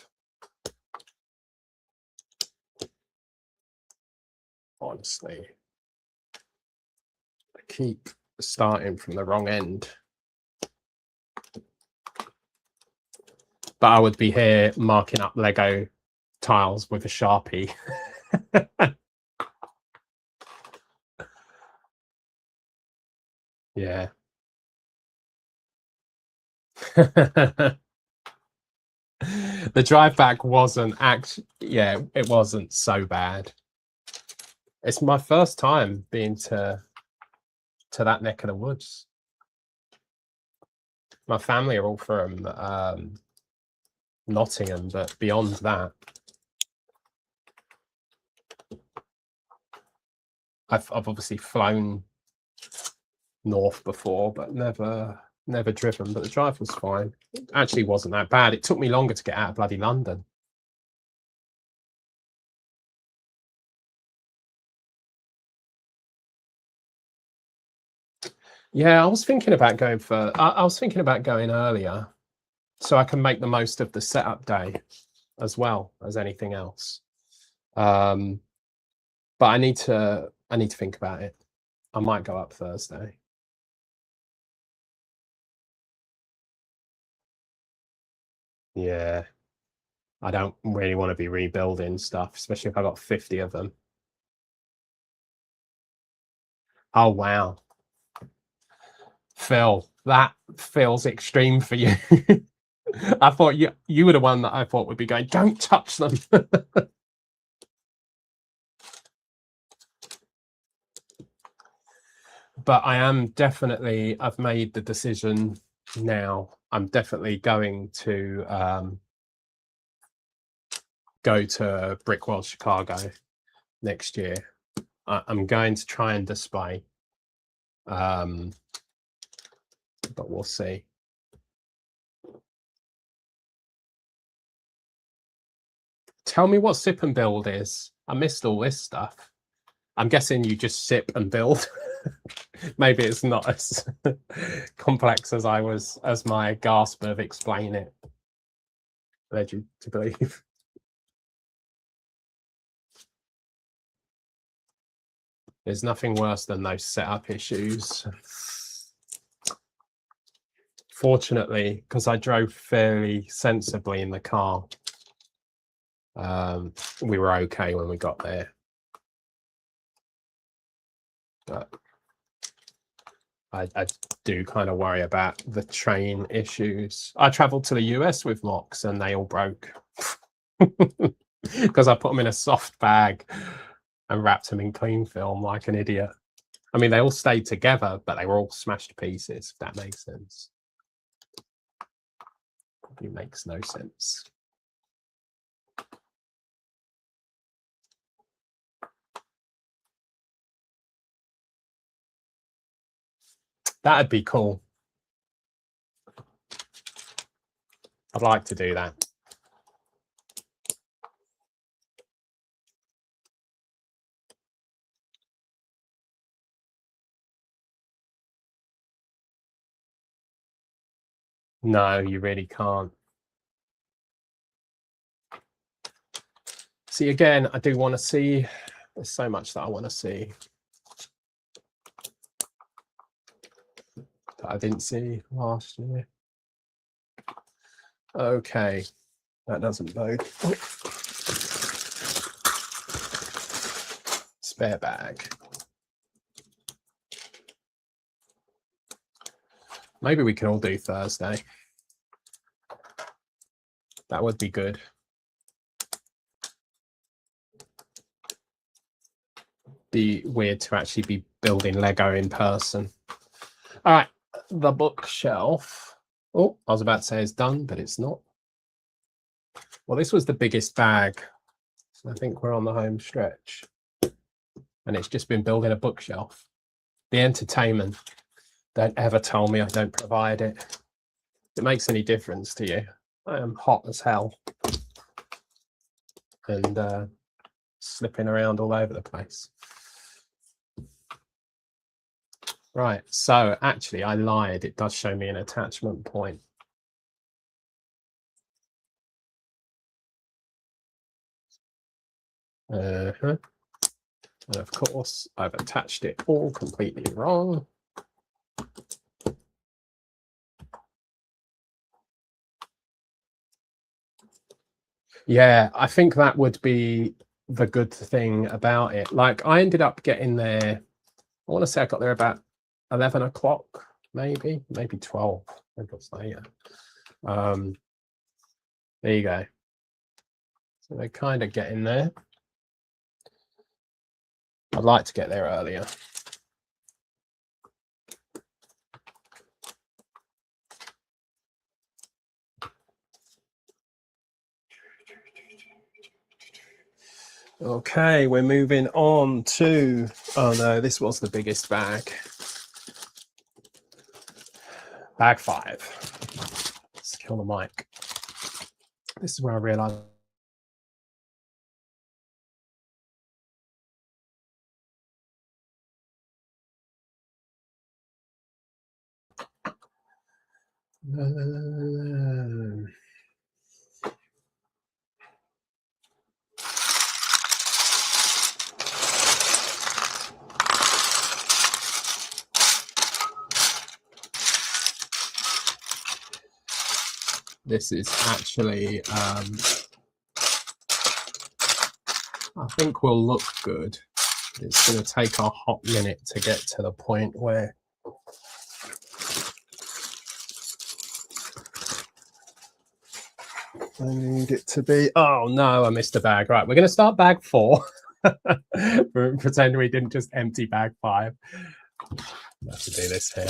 Honestly, I keep starting from the wrong end, but I would be here marking up Lego tiles with a Sharpie. Yeah. The drive back wasn't it wasn't so bad. It's my first time being to that neck of the woods. My family are all from Nottingham, but beyond that, I've obviously flown north before, but never driven. But the drive was fine. It actually wasn't that bad. It took me longer to get out of bloody London. Yeah, I was thinking about going I was thinking about going earlier, so I can make the most of the setup day as well as anything else. But I need to think about it. I might go up Thursday. Yeah, I don't really want to be rebuilding stuff, especially if I got 50 of them. Oh wow, Phil, that feels extreme for you. I thought you were the one that I thought would be going, don't touch them. But I've made the decision now. I'm definitely going to go to Brickworld Chicago next year. I'm going to try and display, but we'll see. Tell me what sip and build is. I missed all this stuff. I'm guessing you just sip and build. Maybe it's not as complex as my gasp of explain it led you to believe. There's nothing worse than those setup issues. Fortunately, because I drove fairly sensibly in the car, we were okay when we got there. But I do kind of worry about the train issues. I traveled to the US with MOCs and they all broke because I put them in a soft bag and wrapped them in cling film like an idiot. I mean, they all stayed together, but they were all smashed to pieces, if that makes sense. Probably makes no sense. That'd be cool. I'd like to do that. No, you really can't. See, again, I do want to see. There's so much that I want to see that I didn't see last year. Okay, that doesn't load. Oh. Spare bag. Maybe we can all do Thursday. That would be good. Be weird to actually be building Lego in person. All right, the bookshelf. Oh, I was about to say it's done, but it's not. Well, this was the biggest bag. So I think we're on the home stretch. And it's just been building a bookshelf. The entertainment. Don't ever tell me I don't provide it. If it makes any difference to you, I am hot as hell. And slipping around all over the place. Right, so actually I lied. It does show me an attachment point. And of course, I've attached it all completely wrong. Yeah, I think that would be the good thing about it. Like, I ended up getting there, I want to say I got there about 11 o'clock, maybe 12. I think it's later. There you go. So they're kind of getting there. I'd like to get there earlier. Okay, we're moving on to, oh no, this was the biggest bag. Bag 5. Let's kill the mic. This is where I realized. This is actually, I think will look good. It's going to take a hot minute to get to the point where I need it to be. Oh no, I missed a bag. Right, we're going to start bag 4. Pretend we didn't just empty bag 5. I have to do this here.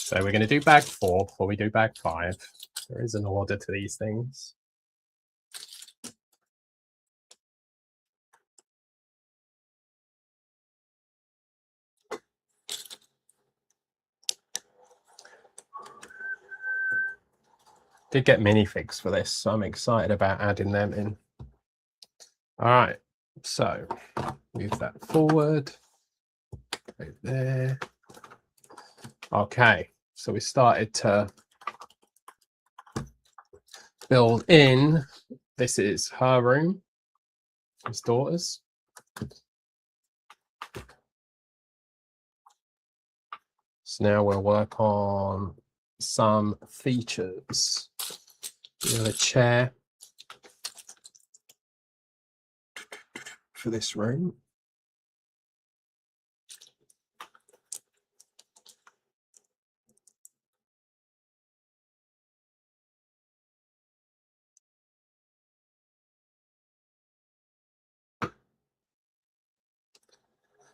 So we're going to do bag 4 before we do bag 5. There is an order to these things. Did get minifigs for this, so I'm excited about adding them in. All right, so move that forward. Right there. Okay, so we started to build in. This is her room, his daughter's. So now we'll work on some features. We have a chair for this room.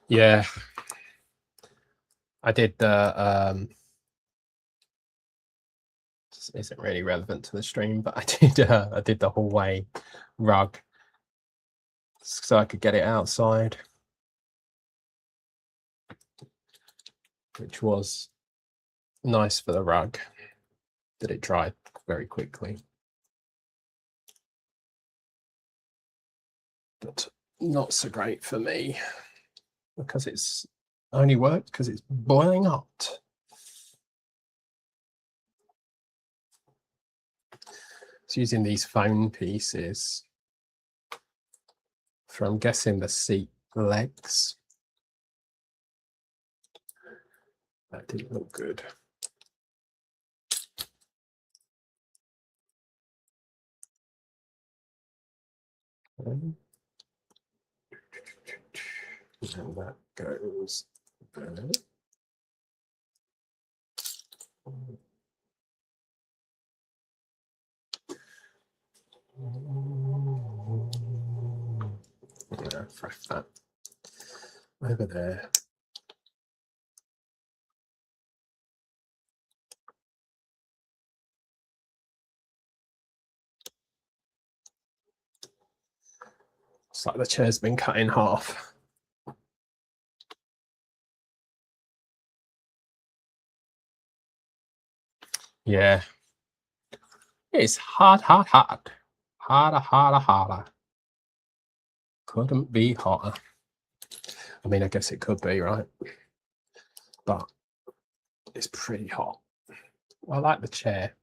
Yeah, I did the this isn't really relevant to the stream, but I did the hallway rug so I could get it outside, which was nice for the rug that it dried very quickly, but not so great for me because it's only worked because it's boiling hot. It's using these foam pieces for, I'm guessing, the seat legs. That didn't look good. And that goes there. Yeah, fresh that over there. It's like the chair's been cut in half. Yeah. It's hot, hot, hot. Hotter, hotter, hotter. Couldn't be hotter. I mean, I guess it could be, right? But it's pretty hot. I like the chair.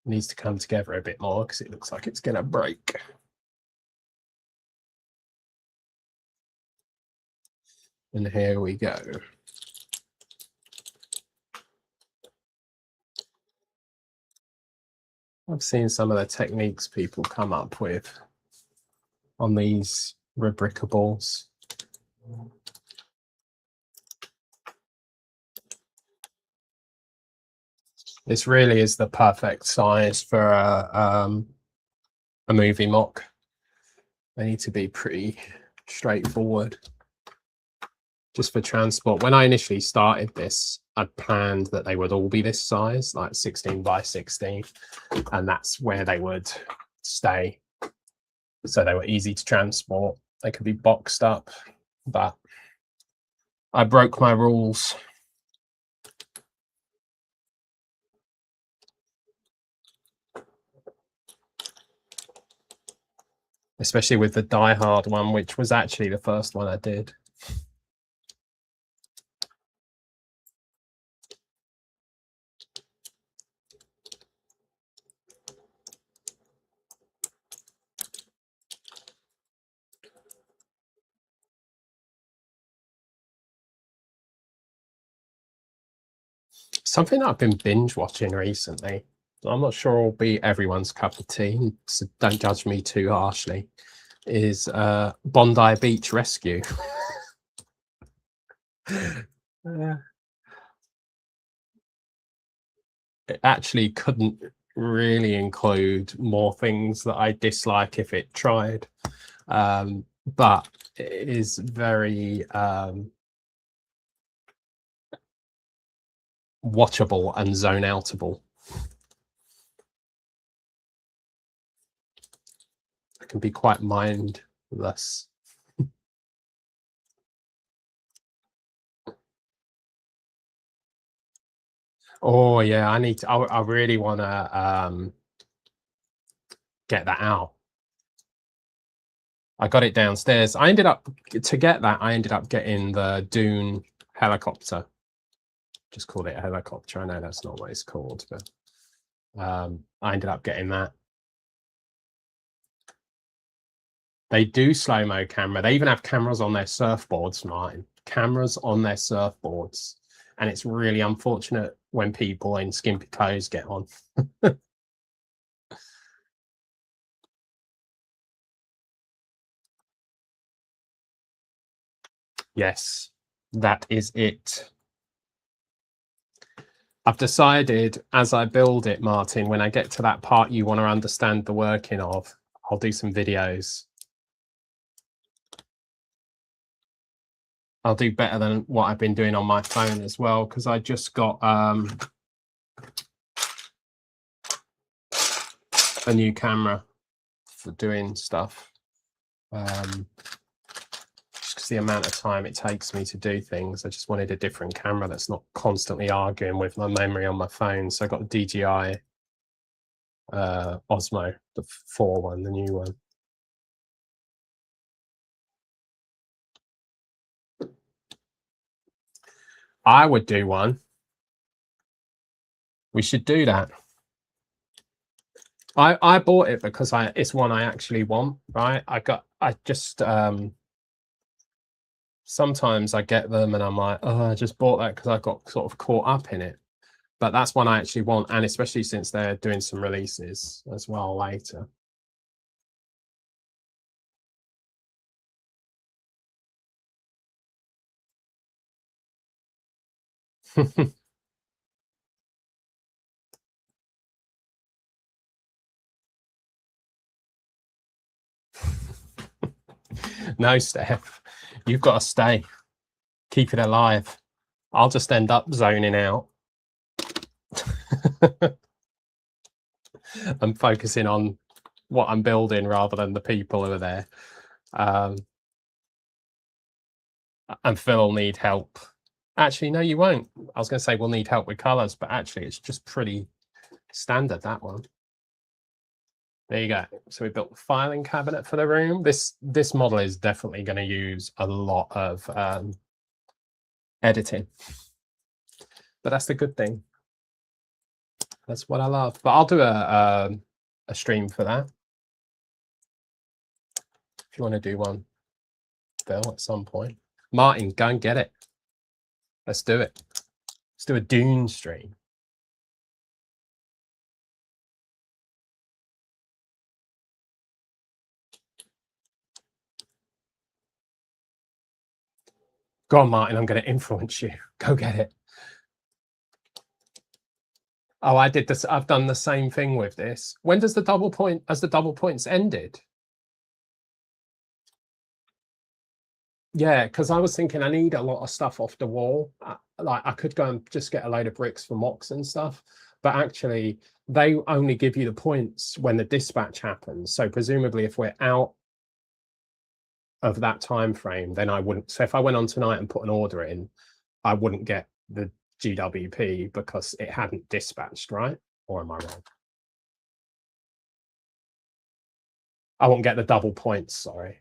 It needs to come together a bit more because it looks like it's going to break. And here we go. I've seen some of the techniques people come up with on these rubricables. This really is the perfect size for a movie MOC. They need to be pretty straightforward. Just for transport. When I initially started this, I planned that they would all be this size, like 16 by 16, and that's where they would stay. So they were easy to transport. They could be boxed up, but I broke my rules. Especially with the Die Hard one, which was actually the first one I did. Something that I've been binge watching recently, I'm not sure it'll be everyone's cup of tea, so don't judge me too harshly, is Bondi Beach Rescue. It actually couldn't really include more things that I dislike if it tried, but it is very watchable and zone outable. It can be quite mindless. Oh yeah, I need to. I really want to get that out. I got it downstairs. I ended up getting the Dune helicopter. Just called it a helicopter. I know that's not what it's called, but I ended up getting that. They do slow-mo camera. They even have cameras on their surfboards, Martin. Cameras on their surfboards. And it's really unfortunate when people in skimpy clothes get on. Yes, that is it. I've decided as I build it, Martin, when I get to that part you want to understand the working of, I'll do some videos. I'll do better than what I've been doing on my phone as well, because I just got a new camera for doing stuff. Just because the amount of time it takes me to do things, I just wanted a different camera that's not constantly arguing with my memory on my phone. So I got the DJI Osmo, the 4 one, the new one. I would do one. We should do that. I bought it because it's one I actually want, right? Sometimes I get them and I'm like, oh, I just bought that because I got sort of caught up in it. But that's one I actually want, and especially since they're doing some releases as well later. No, Steph, you've got to stay. Keep it alive. I'll just end up zoning out. I'm focusing on what I'm building rather than the people who are there. And Phil will need help. Actually, no, you won't. I was going to say we'll need help with colours, but actually it's just pretty standard, that one. There you go. So we built the filing cabinet for the room. This model is definitely going to use a lot of editing, but that's the good thing. That's what I love. But I'll do a stream for that. If you want to do one, Phil, at some point. Martin, go and get it. Let's do it. Let's do a Dune stream. Go on, Martin, I'm going to influence you. Go get it. Oh, I did this. I've done the same thing with this. When does the double point, as the double points ended? Yeah, because I was thinking I need a lot of stuff off the wall. Like I could go and just get a load of bricks for MOCs and stuff, but actually they only give you the points when the dispatch happens. So presumably if we're out of that time frame, then I wouldn't. So if I went on tonight and put an order in, I wouldn't get the GWP because it hadn't dispatched, right? Or am I wrong? I won't get the double points, sorry.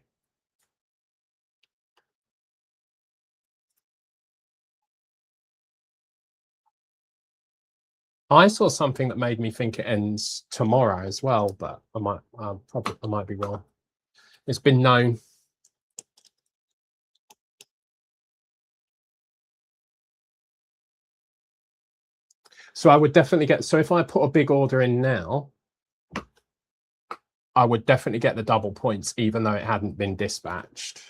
I saw something that made me think it ends tomorrow as well, but I might be wrong. It's been known. So I would definitely get, so if I put a big order in now, I would definitely get the double points, even though it hadn't been dispatched.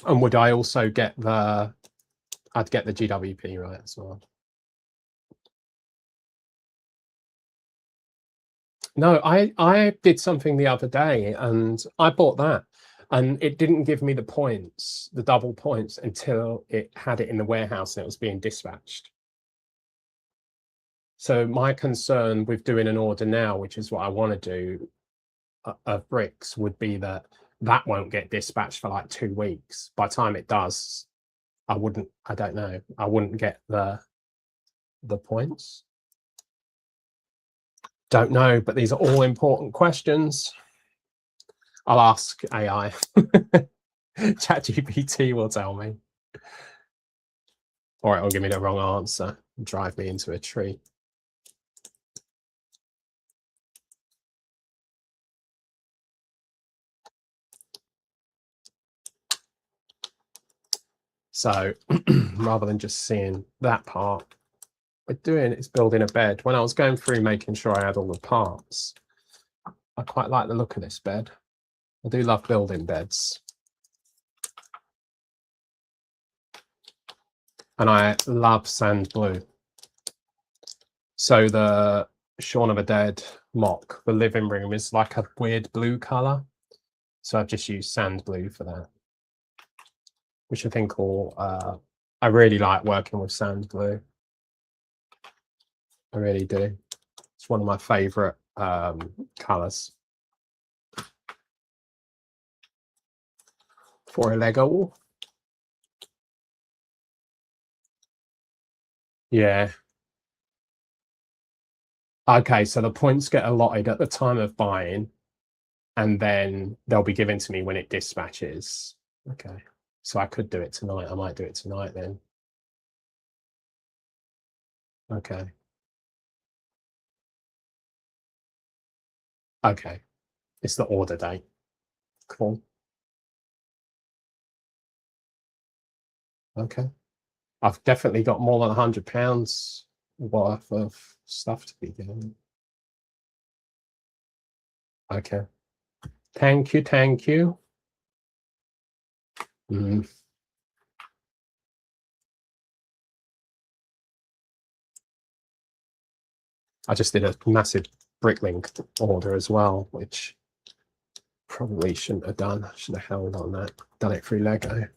And would I also get I'd get the GWP, right, as well. No, I did something the other day and I bought that and it didn't give me the points, the double points, until it had it in the warehouse and it was being dispatched. So my concern with doing an order now, which is what I want to do, of bricks, would be that won't get dispatched for like 2 weeks. By the time it does, I don't know, I wouldn't get the points. Don't know, but these are all important questions. I'll ask AI. ChatGPT will tell me. Or it'll give me the wrong answer and drive me into a tree. So rather than just seeing that part, what we're doing is building a bed. When I was going through making sure I had all the parts, I quite like the look of this bed. I do love building beds. And I love sand blue. So the Shaun of the Dead MOC, the living room, is like a weird blue color. So I've just used sand blue for that, which I think I really like working with sand blue. I really do. It's one of my favorite colors for a Lego. Yeah. Okay, so the points get allotted at the time of buying, and then they'll be given to me when it dispatches. Okay, so I could do it tonight. I might do it tonight then. Okay. Okay. It's the order date. Cool. Okay. I've definitely got more than £100 worth of stuff to be doing. Okay. Thank you. Thank you. Mm. I just did a massive bricklink order as well, which probably shouldn't have done. I should have held on that. Done it through Lego.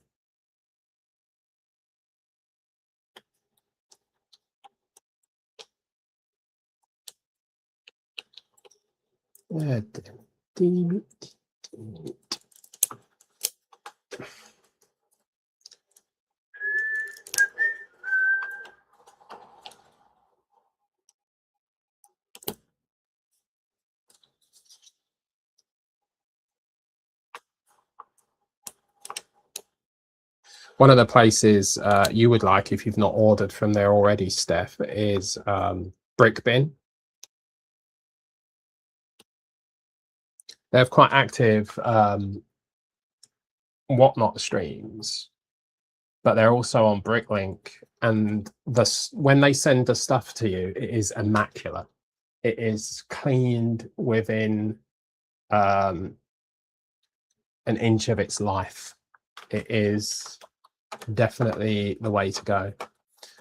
Yeah. One of the places you would like, if you've not ordered from there already, Steph, is Brick Bin. They have quite active Whatnot streams, but they're also on Bricklink. And when they send the stuff to you, it is immaculate. It is cleaned within an inch of its life. It is definitely the way to go.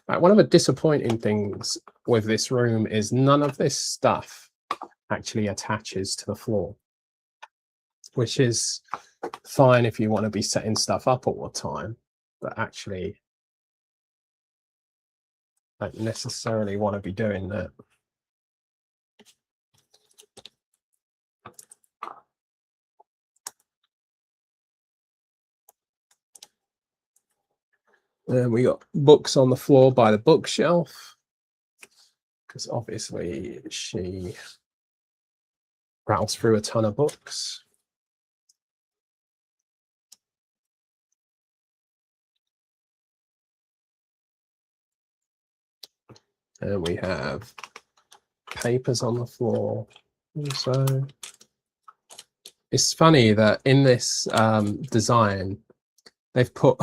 Right, one of the disappointing things with this room is none of this stuff actually attaches to the floor, which is fine if you want to be setting stuff up all the time, but actually I don't necessarily want to be doing that. And we got books on the floor by the bookshelf, because obviously she rattles through a ton of books. And we have papers on the floor. So it's funny that in this design, they've put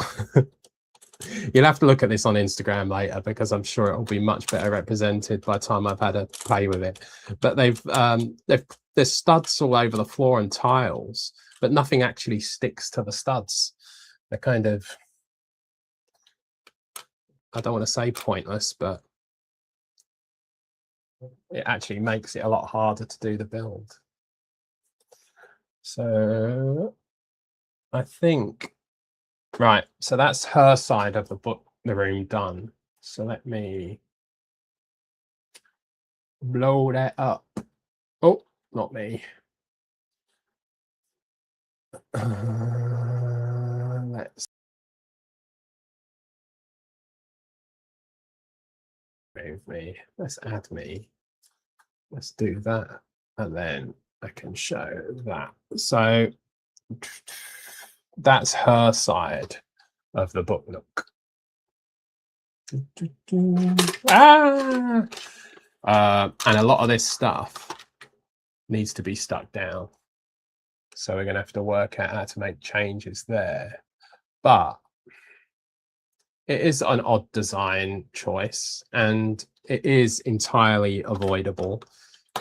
you'll have to look at this on Instagram later, because I'm sure it will be much better represented by the time I've had a play with it. But there's studs all over the floor and tiles, but nothing actually sticks to the studs. They're kind of, I don't want to say pointless, but it actually makes it a lot harder to do the build. So I think, right, so that's her side of the room done. So let me blow that up. Oh, not me. Let's move me. Let's add me. Let's do that. And then I can show that. So that's her side of the book nook. And a lot of this stuff needs to be stuck down. So we're going to have to work out how to make changes there. But it is an odd design choice, and it is entirely avoidable.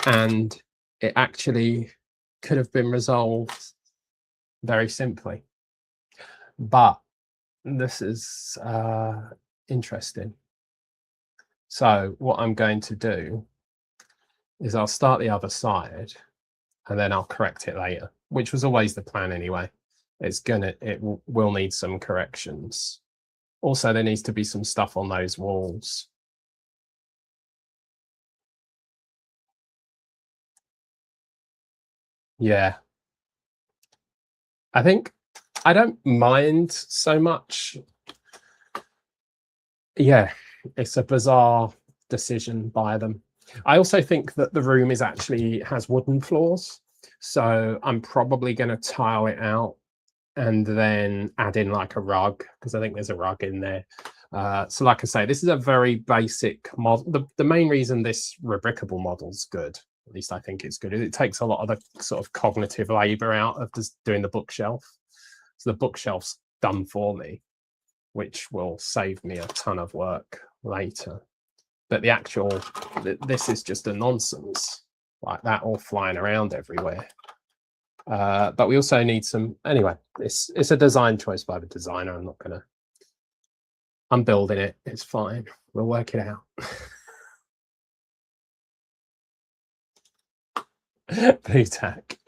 And it actually could have been resolved very simply. But this is interesting. So what I'm going to do is I'll start the other side and then I'll correct it later, which was always the plan anyway. It will need some corrections. Also, there needs to be some stuff on those walls. Yeah. I think I don't mind so much. Yeah, it's a bizarre decision by them. I also think that the room has wooden floors, so I'm probably going to tile it out and then add in like a rug, because I think there's a rug in there. So like I say, this is a very basic model. The main reason this rebrickable model's good, at least I think it's good, is it takes a lot of the sort of cognitive labor out of just doing the bookshelf. So the bookshelf's done for me, which will save me a ton of work later. But the actual, this is just a nonsense, like that all flying around everywhere. But we also need some, anyway, it's a design choice by the designer. I'm building it, it's fine. We'll work it out. Blue tack.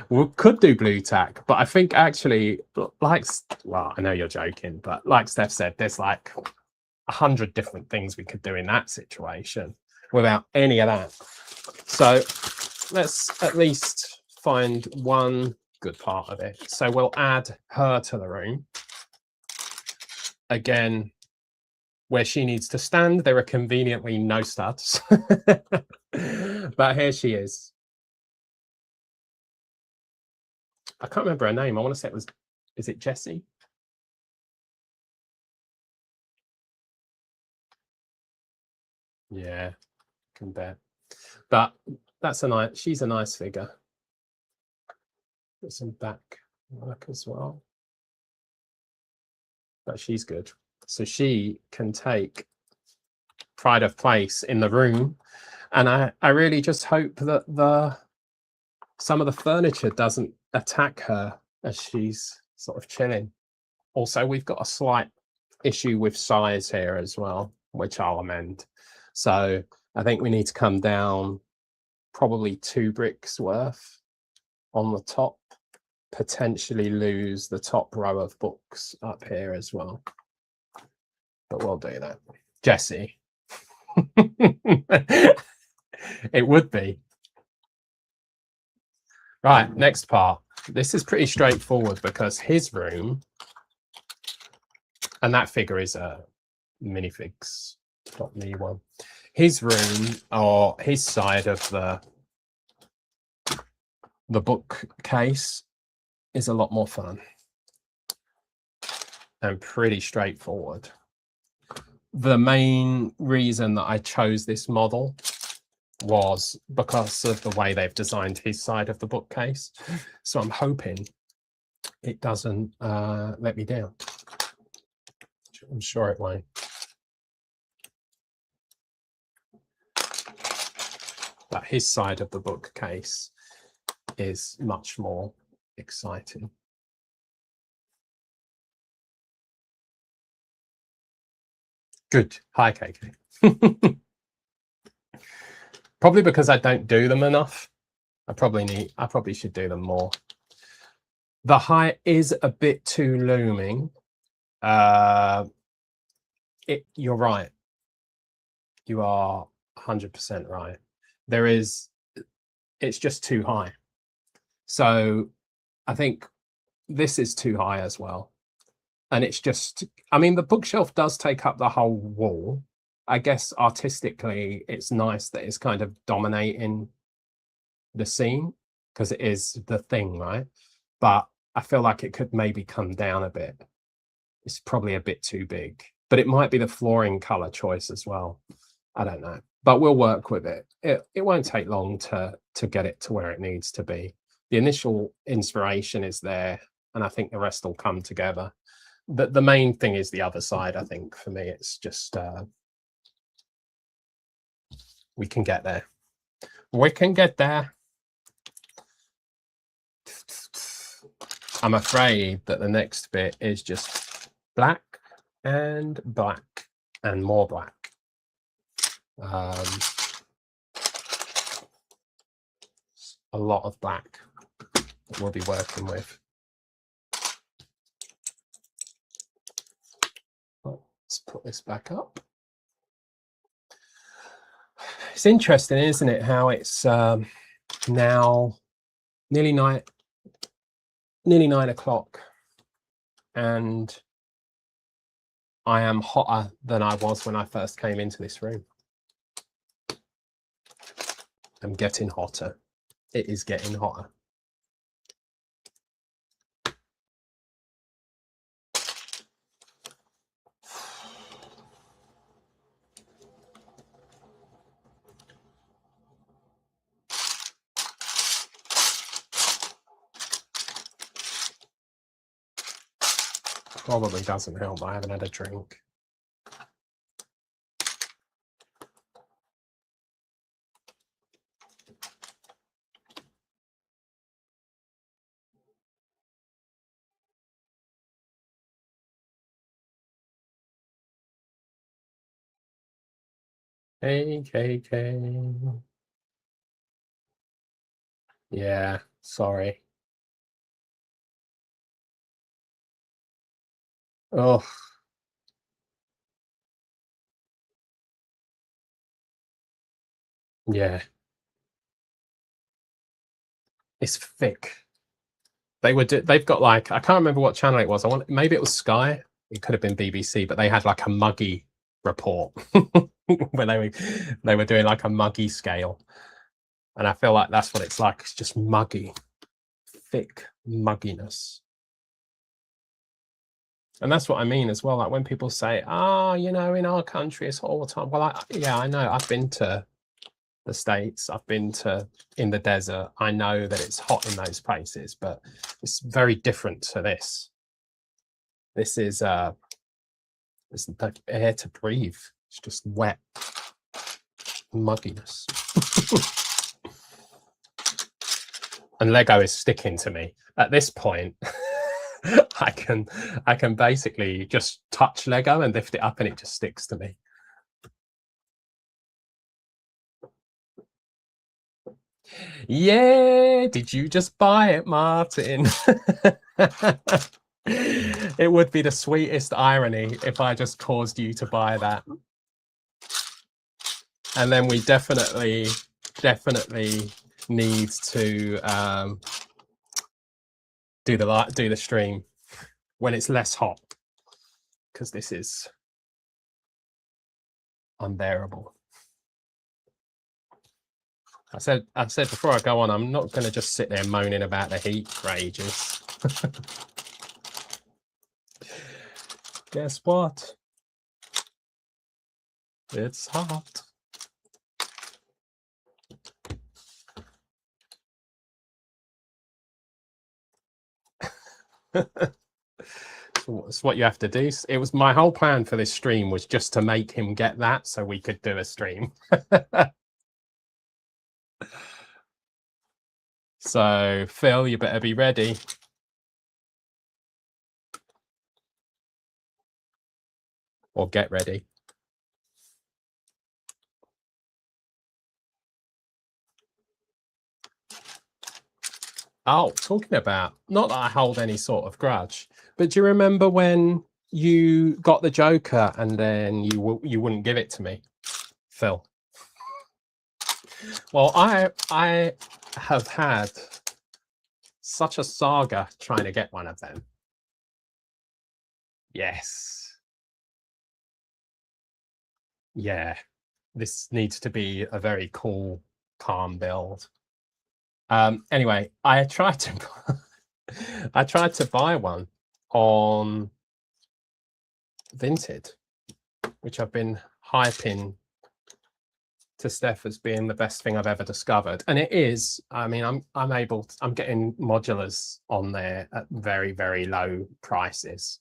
We could do blue tack, but I think actually, like, well, I know you're joking, but like Steph said, there's like 100 different things we could do in that situation without any of that. So let's at least find one good part of it. So we'll add her to the room. Again, where she needs to stand, there are conveniently no studs. But here she is. I can't remember her name. I want to say it was, is it Jessie? Yeah, can bet. But that's a nice, she's a nice figure. Got some back work as well. But she's good. So she can take pride of place in the room. And I really just hope that some of the furniture doesn't attack her as she's sort of chilling. Also, we've got a slight issue with size here as well, which I'll amend. So I think we need to come down probably 2 bricks worth on the top, potentially lose the top row of books up here as well. But we'll do that. Jessie. It would be. Right, next part. This is pretty straightforward because his room, and that figure is a minifigs, not me one. His room, or his side of the bookcase, is a lot more fun and pretty straightforward. The main reason that I chose this model was because of the way they've designed his side of the bookcase. So I'm hoping it doesn't let me down. I'm sure it won't. But his side of the bookcase is much more exciting. Good. Hi, KK. Probably because I don't do them enough. I probably should do them more. The height is a bit too looming. You're right. You are 100% right. It's just too high. So I think this is too high as well. And it's just, I mean, the bookshelf does take up the whole wall. I guess artistically, it's nice that it's kind of dominating the scene because it is the thing, right? But I feel like it could maybe come down a bit. It's probably a bit too big, but it might be the flooring color choice as well. I don't know, but we'll work with it. It won't take long to get it to where it needs to be. The initial inspiration is there, and I think the rest will come together. The main thing is the other side. I think for me, it's just we can get there. We can get there. I'm afraid that the next bit is just black and black and more black. A lot of black that we'll be working with. Oh, let's put this back up. It's interesting, isn't it, how it's now nearly 9 o'clock, and I am hotter than I was when I first came into this room. I'm getting hotter. It is getting hotter. Probably doesn't help. I haven't had a drink. Hey, KK. Yeah, sorry. Oh, yeah. It's thick. They've got like, I can't remember what channel it was. Maybe it was Sky. It could have been BBC, but they had like a muggy report where they were doing like a muggy scale. And I feel like that's what it's like. It's just muggy, thick mugginess. And that's what I mean as well. Like when people say, "Ah, you know, in our country it's hot all the time." Well, yeah, I know. I've been to the States. I've been in the desert. I know that it's hot in those places, but it's very different to this. This is it's the air to breathe. It's just wet mugginess. And Lego is sticking to me at this point. I can basically just touch Lego and lift it up and it just sticks to me. Yeah, did you just buy it, Martin? It would be the sweetest irony if I just caused you to buy that. And then we definitely need to do the stream when it's less hot, because this is unbearable. I said before I go on, I'm not going to just sit there moaning about the heat for ages. Guess what? It's hot. It's what you have to do. It was my whole plan for this stream was just to make him get that so we could do a stream. So Phil, you better be ready. Or get ready. Oh, talking about, not that I hold any sort of grudge, but do you remember when you got the Joker and then you wouldn't give it to me, Phil? Well, I have had such a saga trying to get one of them. Yes. Yeah. This needs to be a very cool, calm build. Anyway, I tried to buy one on Vinted, which I've been hyping to Steph as being the best thing I've ever discovered, and it is. I mean, I'm getting modulars on there at very, very low prices,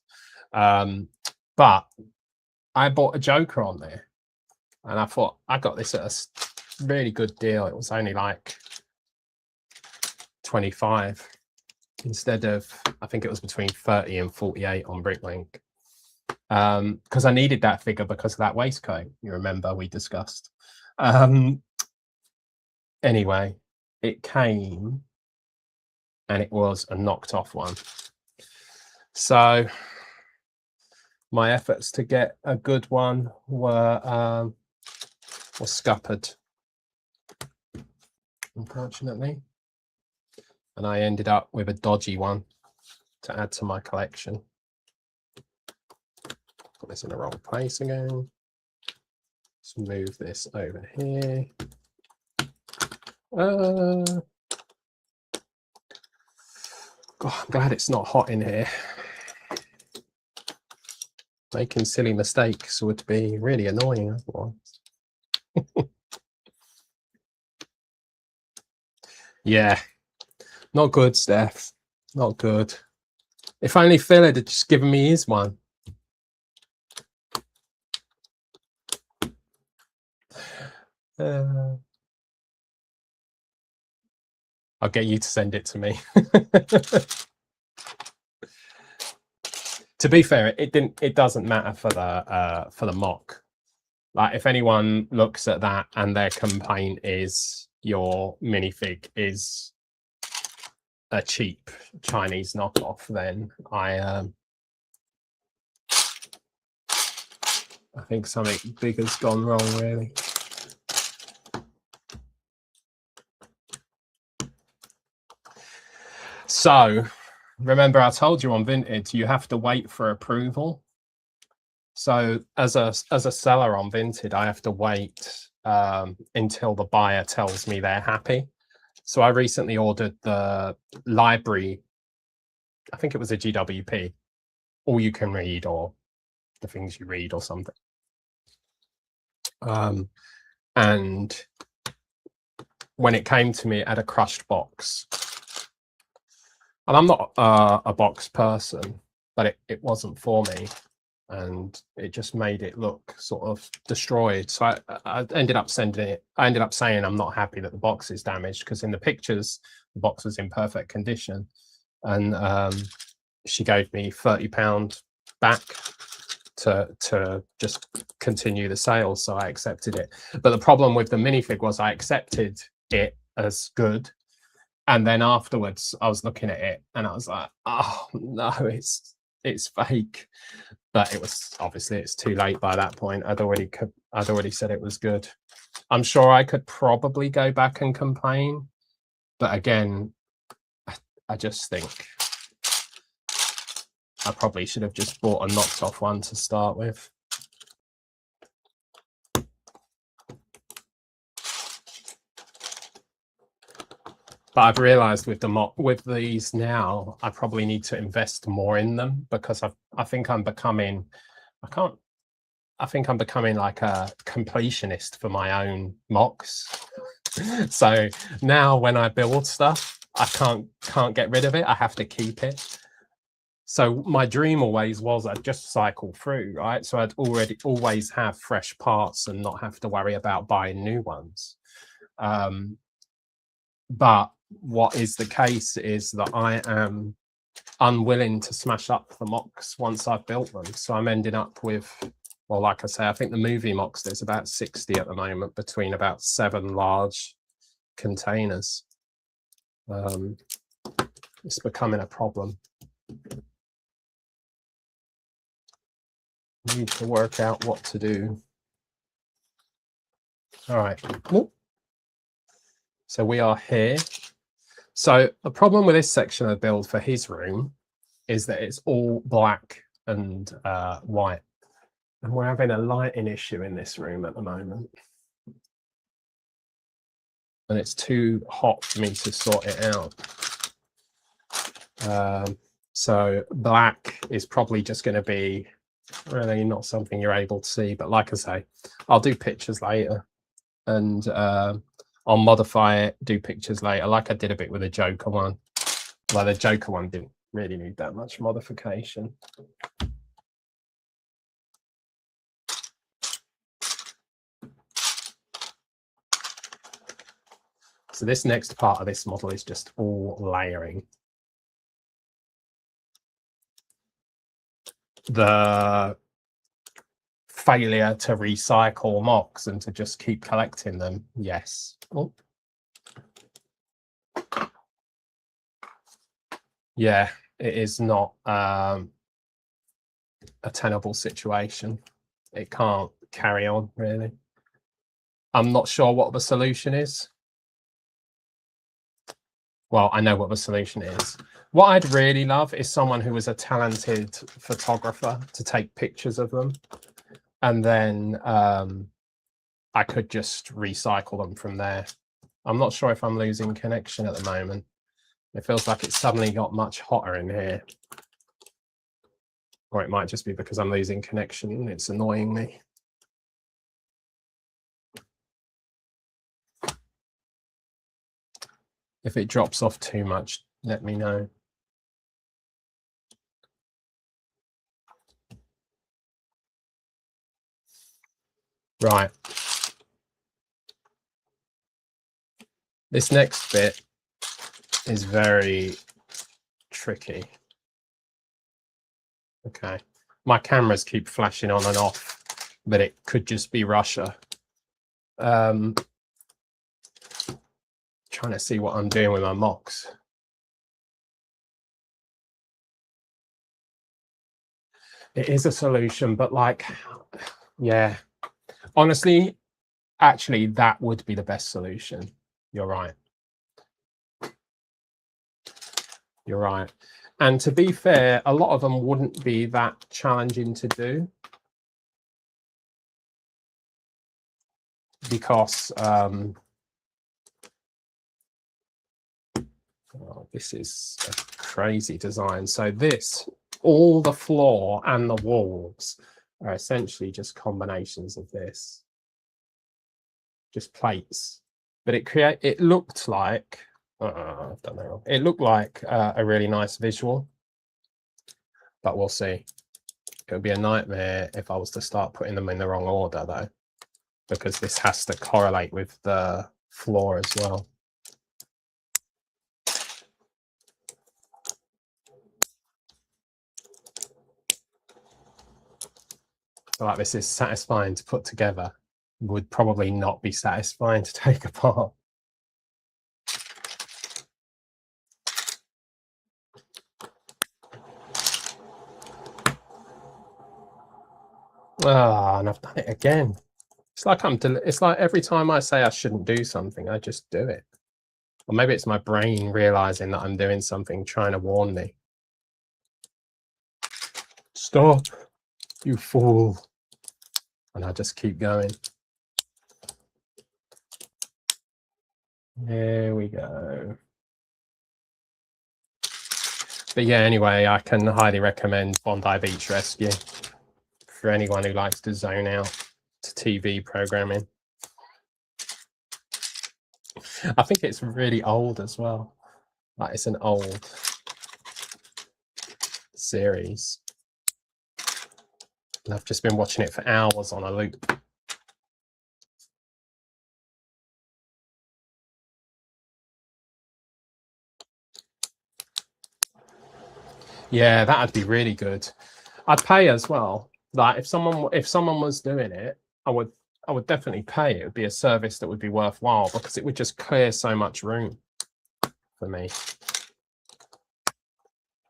but I bought a Joker on there, and I thought I got this at a really good deal. It was only like 25 instead of, I think it was between 30 and 48 on Bricklink, because I needed that figure because of that waistcoat. You remember we discussed. Anyway, it came and it was a knocked off one. So my efforts to get a good one were scuppered, unfortunately. And I ended up with a dodgy one to add to my collection. Put this in the wrong place again. Let's move this over here. God, I'm glad it's not hot in here. Making silly mistakes would be really annoying otherwise. Yeah, not good, Steph. Not good. If only Phil had just given me his one. I'll get you to send it to me. To be fair, it doesn't matter for the MOC. Like, if anyone looks at that and their complaint is your minifig is a cheap Chinese knockoff, then I think something big has gone wrong, really. So, remember I told you on Vinted, you have to wait for approval. So as a seller on Vinted, I have to wait until the buyer tells me they're happy. So I recently ordered the library, I think it was a GWP, all you can read, or the things you read or something. And when it came to me, it had a crushed box. And I'm not a box person, but it wasn't for me. And it just made it look sort of destroyed. So I ended up sending it. I ended up saying I'm not happy that the box is damaged, because in the pictures, the box was in perfect condition. And she gave me £30 back to just continue the sale. So I accepted it. But the problem with the minifig was I accepted it as good. And then afterwards, I was looking at it and I was like, oh no, it's fake. But it was obviously, it's too late by that point. I'd already said it was good. I'm sure I could probably go back and complain, but again, I just think I probably should have just bought a knocked off one to start with. But I've realized with these now, I probably need to invest more in them, because I think I'm becoming like a completionist for my own MOCs. So now when I build stuff, I can't get rid of it. I have to keep it. So my dream always was I'd just cycle through, right? So I'd always have fresh parts and not have to worry about buying new ones. But what is the case is that I am unwilling to smash up the MOCs once I've built them. So I'm ending up with, well, like I say, I think the movie MOCs, there's about 60 at the moment, between about 7 large containers. It's becoming a problem. Need to work out what to do. All right. So we are here. So the problem with this section of the build for his room is that it's all black and white. And we're having a lighting issue in this room at the moment. And it's too hot for me to sort it out. So black is probably just going to be really not something you're able to see. But like I say, I'll do pictures later. And I'll modify it, do pictures later, like I did a bit with the Joker one. Well, the Joker one didn't really need that much modification. So this next part of this model is just all layering. The failure to recycle MOCs and to just keep collecting them, yes. Oh. Yeah, it is not a tenable situation. It can't carry on, really. I'm not sure what the solution is. Well, I know what the solution is. What I'd really love is someone who was a talented photographer to take pictures of them, and then I could just recycle them from there. I'm not sure if I'm losing connection at the moment. It feels like it's suddenly got much hotter in here. Or it might just be because I'm losing connection and it's annoying me. If it drops off too much, let me know. Right. This next bit is very tricky. Okay. My cameras keep flashing on and off, but it could just be Russia. Trying to see what I'm doing with my MOCs. It is a solution, but like, yeah, honestly, actually, that would be the best solution. You're right. You're right. And to be fair, a lot of them wouldn't be that challenging to do because oh, this is a crazy design. So this, all the floor and the walls are essentially just combinations of this, just plates. But it looked like, I've done that wrong. It looked like a really nice visual, but we'll see. It would be a nightmare if I was to start putting them in the wrong order though, because this has to correlate with the floor as well. So like this is satisfying to put together, would probably not be satisfying to take apart. Ah, and I've done it again. It's like it's like every time I say I shouldn't do something, I just do it. Or maybe it's my brain realizing that I'm doing something, trying to warn me. Stop, you fool. And I just keep going. There we go. But yeah, anyway, I can highly recommend Bondi Beach Rescue for anyone who likes to zone out to TV programming. I think it's really old as well. Like it's an old series. And I've just been watching it for hours on a loop. Yeah, that'd be really good. I'd pay as well. Like if someone was doing it, I would definitely pay. It would be a service that would be worthwhile because it would just clear so much room for me.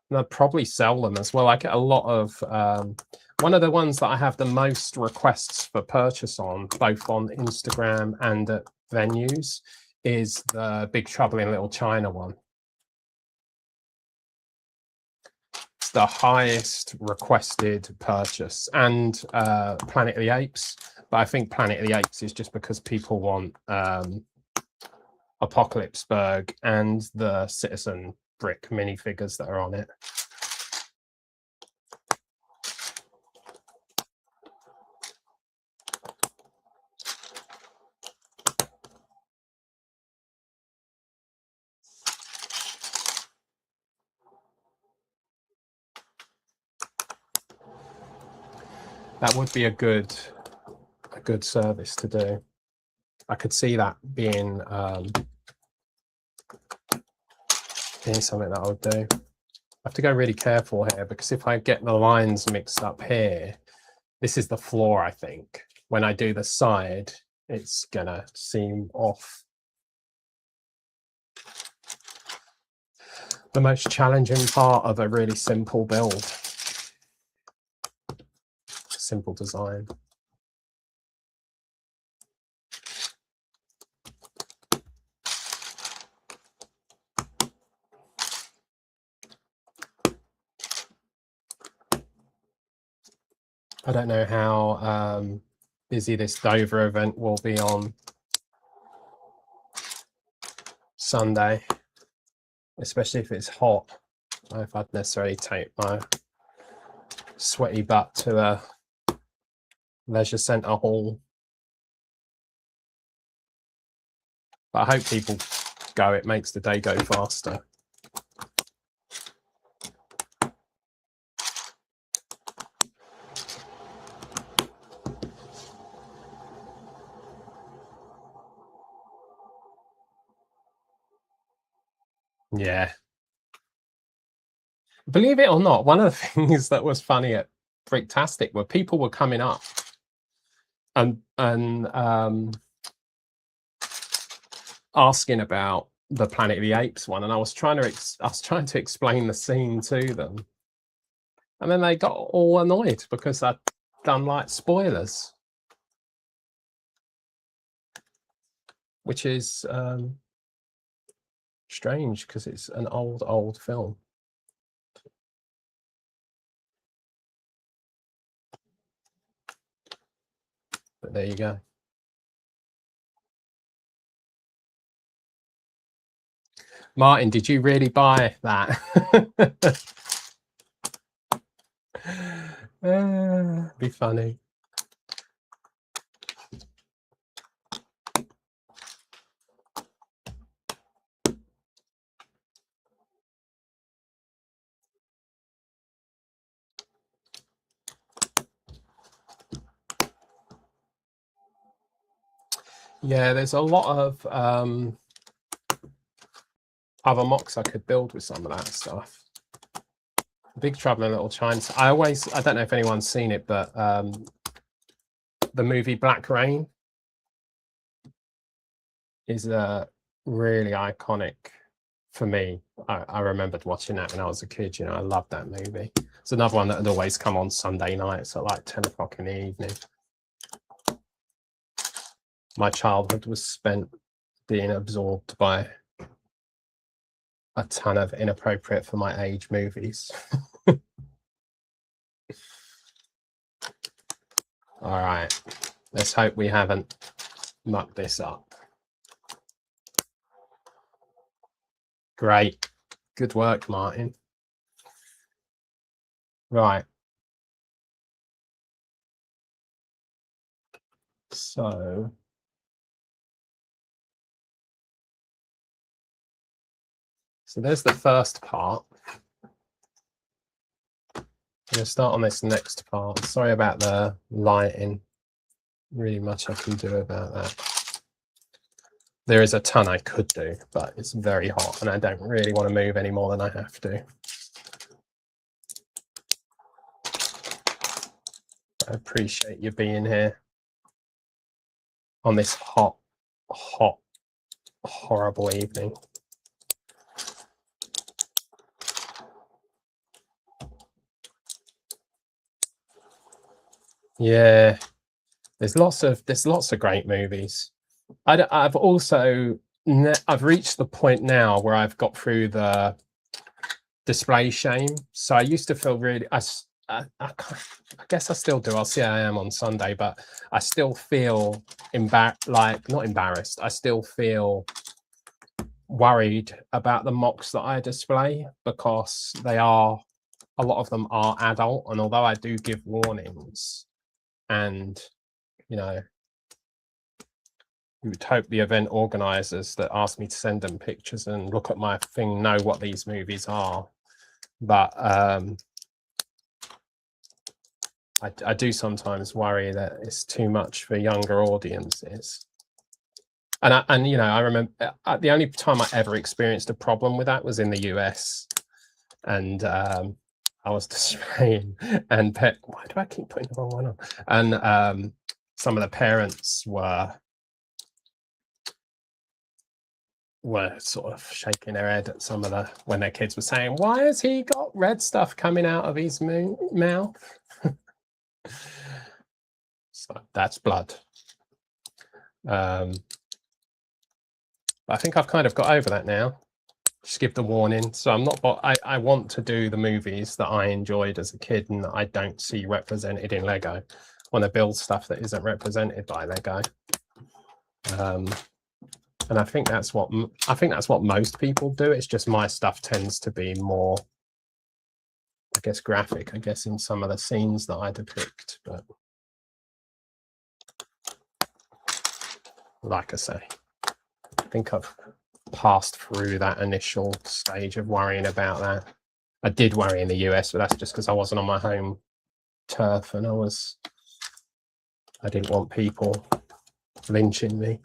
And I'd probably sell them as well. I get a lot of one of the ones that I have the most requests for purchase on, both on Instagram and at venues, is the Big Trouble in Little China one. It's the highest requested purchase, and Planet of the Apes. But I think Planet of the Apes is just because people want Apocalypseburg and the Citizen Brick minifigures that are on it. That would be a good service to do. I could see that being something that I would do. I have to go really careful here because if I get the lines mixed up here, this is the floor, I think. When I do the side, it's gonna seem off. The most challenging part of a really simple build. Simple design. I don't know how busy this Dover event will be on Sunday, especially if it's hot. I don't know if I'd necessarily take my sweaty butt to a leisure centre hall. But I hope people go, it makes the day go faster. Yeah. Believe it or not, one of the things that was funny at Bricktastic were people were coming up and asking about the Planet of the Apes one, and I was trying to explain the scene to them, and then they got all annoyed because I'd done like spoilers, which is strange because it's an old film. But there you go. Martin, did you really buy that? Be funny. Yeah, there's a lot of other MOCs I could build with some of that stuff. Big Trouble in Little China. I don't know if anyone's seen it, but the movie Black Rain is really iconic for me. I remembered watching that when I was a kid. You know, I loved that movie. It's another one that had always come on Sunday nights at like 10 o'clock in the evening. My childhood was spent being absorbed by a ton of inappropriate for my age movies. All right, let's hope we haven't mucked this up. Great, good work, Martin. Right. So there's the first part. I'm going to start on this next part. Sorry about the lighting. Really much I can do about that. There is a ton I could do, but it's very hot and I don't really want to move any more than I have to. I appreciate you being here on this hot, horrible evening. Yeah, there's lots of great movies. I've reached the point now where I've got through the display shame. So I used to feel really, I guess I still do. I'll see how I am on Sunday, but I still feel not embarrassed. I still feel worried about the MOCs that I display because a lot of them are adult, and although I do give warnings, and you know, you would hope the event organizers that ask me to send them pictures and look at my thing know what these movies are, but I do sometimes worry that it's too much for younger audiences. And you know, I remember the only time I ever experienced a problem with that was in the US, and I was displaying, and why do I keep putting the wrong one on? And some of the parents were sort of shaking their head at some of when their kids were saying, "Why has he got red stuff coming out of his mouth?" So that's blood. I think I've kind of got over that now. Just give the warning. So I'm not, I want to do the movies that I enjoyed as a kid and that I don't see represented in Lego. I want to build stuff that isn't represented by Lego. And I think that's what most people do. It's just my stuff tends to be more, I guess, graphic, I guess, in some of the scenes that I depict. But like I say, I think I've passed through that initial stage of worrying about that. I did worry in the US, but that's just because I wasn't on my home turf and I didn't want people lynching me.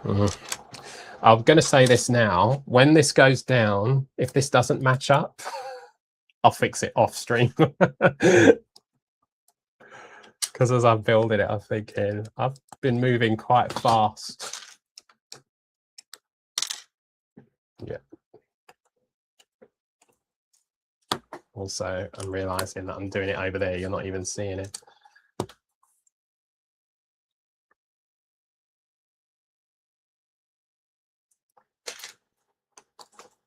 I'm going to say this now. When this goes down, if this doesn't match up, I'll fix it off stream. Because as I'm building it, I'm thinking I've been moving quite fast. Yeah. Also, I'm realizing that I'm doing it over there. You're not even seeing it.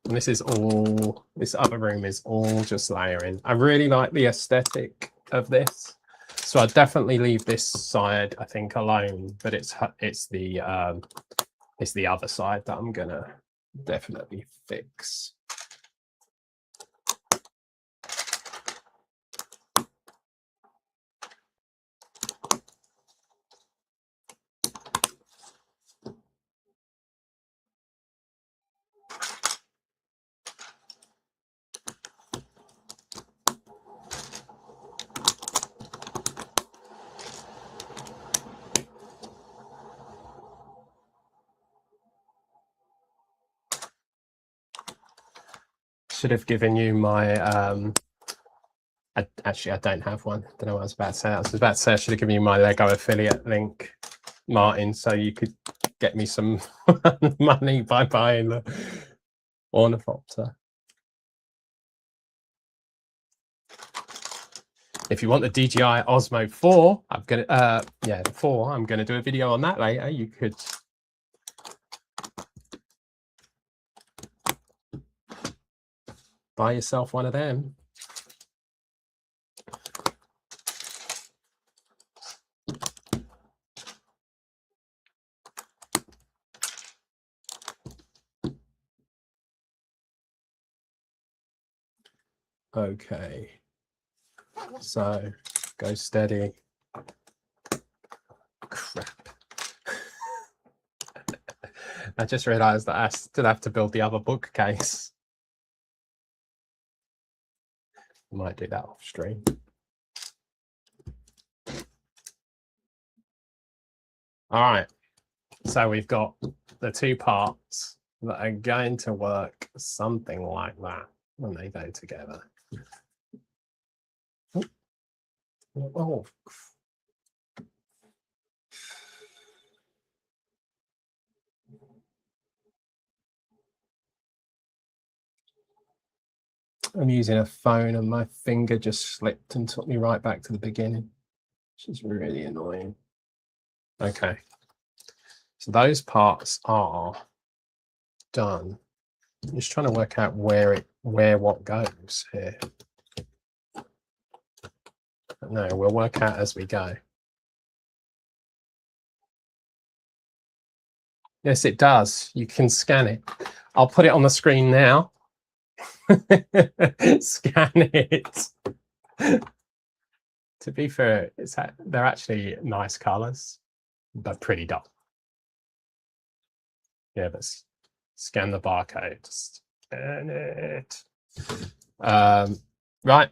And this is all, this other room is all just layering. I really like the aesthetic of this. So I'd definitely leave this side, I think, alone, but it's the other side that I'm gonna definitely fix. Should have given you my actually I don't have one. Don't know what I was about to say. I was about to say I should have given you my Lego affiliate link, Martin, so you could get me some money by buying the ornithopter. If you want the DJI Osmo 4, I'm gonna the 4, I'm gonna do a video on that later. You could buy yourself one of them. Okay, so go steady. Crap. I just realized that I still have to build the other bookcase. I might do that off stream. All right, so we've got the two parts that are going to work something like that when they go together. Oh. I'm using a phone and my finger just slipped and took me right back to the beginning, which is really annoying. Okay, so those parts are done. I'm just trying to work out where what goes here. But no, we'll work out as we go. Yes, it does. You can scan it. I'll put it on the screen now. Scan it. To be fair, they're actually nice colors, but pretty dull. Yeah, but scan the barcode. Scan it. Right,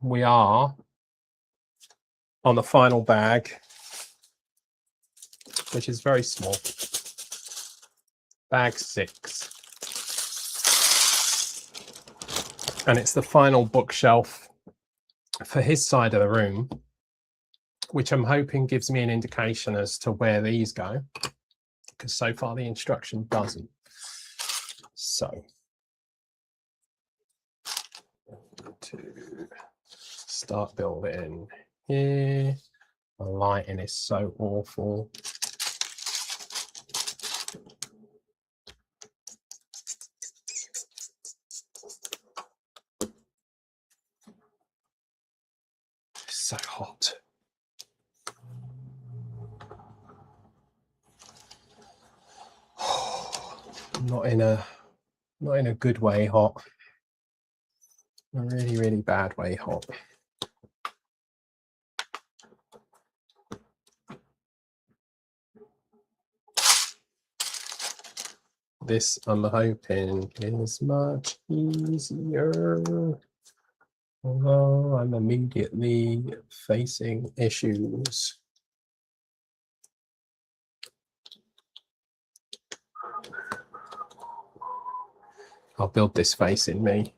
we are on the final bag, which is very small. Bag 6. And it's the final bookshelf for his side of the room, which I'm hoping gives me an indication as to where these go, because so far the instruction doesn't. So to start building here. The lighting is so awful. It's so hot. Not in a good way hot. A really, really bad way hot. This, I'm hoping, is much easier. Although I'm immediately facing issues. I'll build this face in me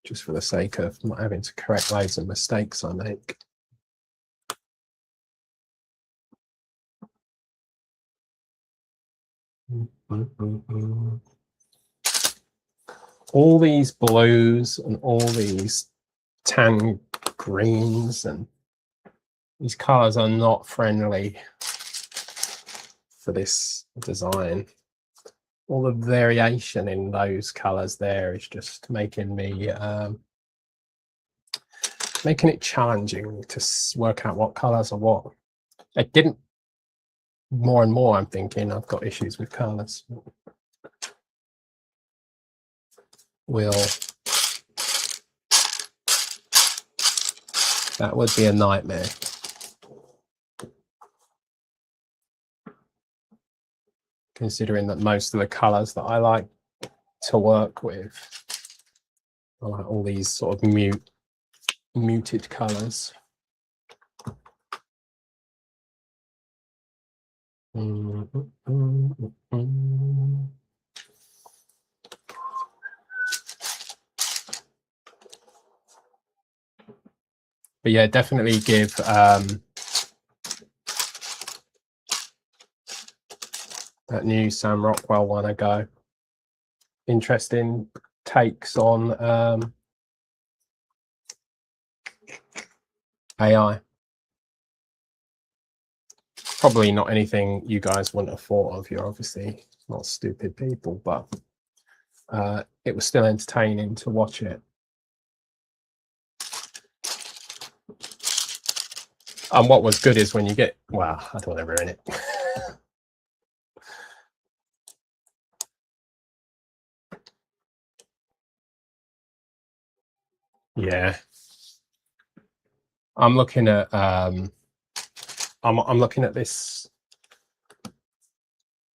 just for the sake of not having to correct loads of mistakes I make. All these blues and all these tan greens and these colors are not friendly for this design. All the variation in those colors there is just making me making it challenging to work out what colors are what. It didn't. More and more I'm thinking I've got issues with colors. That would be a nightmare. Considering that most of the colors that I like to work with are like all these sort of muted colors. But yeah, definitely give that new Sam Rockwell one a go. Interesting takes on AI. Probably not anything you guys wouldn't have thought of. You're obviously not stupid people, but it was still entertaining to watch it. And what was good is when you get, well, I don't want to ruin it. Yeah, I'm looking at I'm looking at these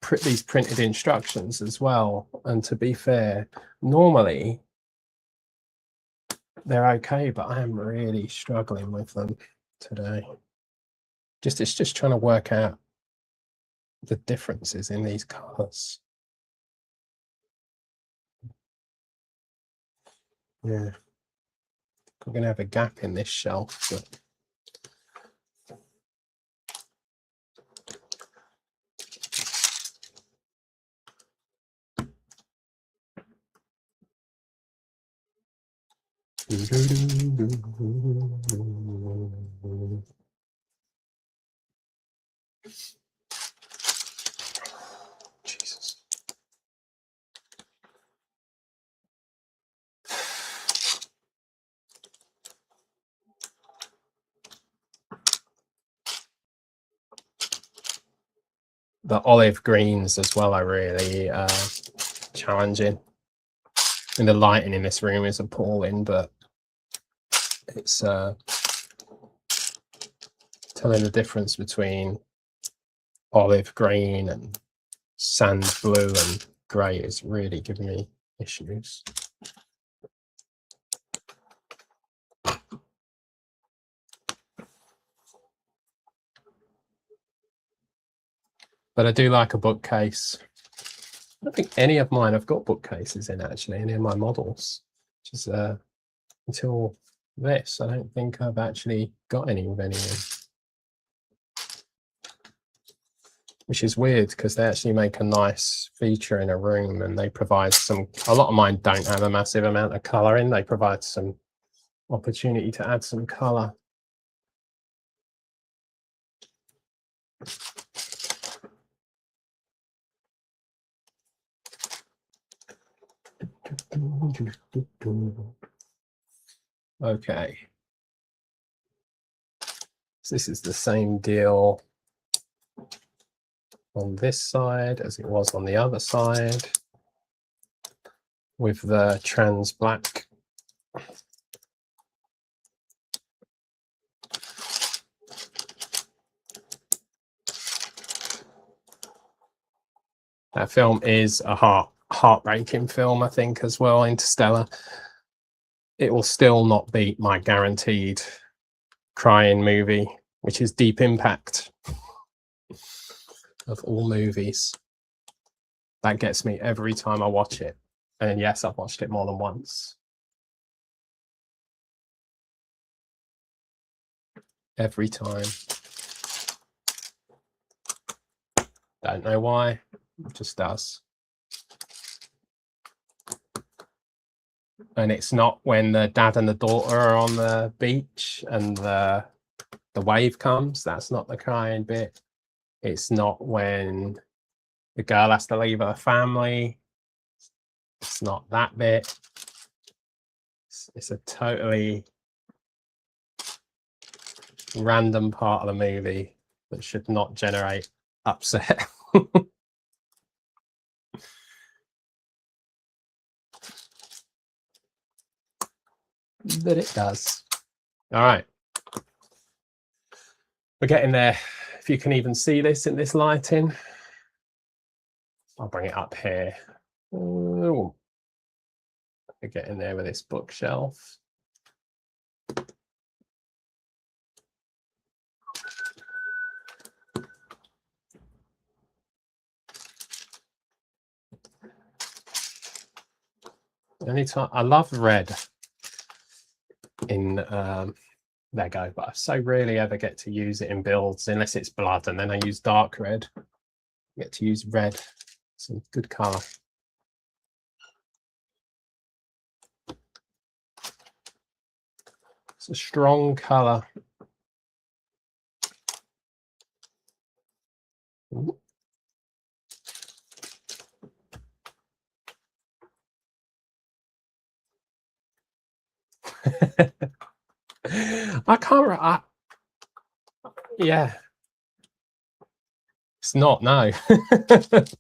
printed instructions as well, and to be fair, normally they're okay, but I am really struggling with them today. It's just trying to work out the differences in these colors. Yeah, we're gonna have a gap in this shelf, but Jesus. The olive greens as well are really challenging. And the lighting in this room is appalling, but it's telling the difference between olive green and sand blue and grey is really giving me issues. But I do like a bookcase. I don't think any of mine have got bookcases in, actually, any of my models. Which is until this, I don't think I've actually got any with any of them. Which is weird because they actually make a nice feature in a room, and they provide a lot of mine don't have a massive amount of colour in. They provide some opportunity to add some colour. Okay. So this is the same deal on this side as it was on the other side with the trans black. That film is a heartbreaking film, I think, as well, Interstellar. It will still not beat my guaranteed crying movie, which is Deep Impact. Of all movies, that gets me every time I watch it. And yes, I've watched it more than once. Every time. Don't know why, it just does. And it's not when the dad and the daughter are on the beach and the wave comes. That's not the crying bit. It's not when the girl has to leave her family. It's not that bit. It's a totally random part of the movie that should not generate upset. But it does. All right. We're getting there. If you can even see this in this lighting, I'll bring it up here. Ooh. We're getting there with this bookshelf. Anytime, I love red in Lego, but I so rarely ever get to use it in builds unless it's blood, and then I use dark red. I get to use red. It's a good colour. It's a strong colour. I can't. Yeah, it's not. No. If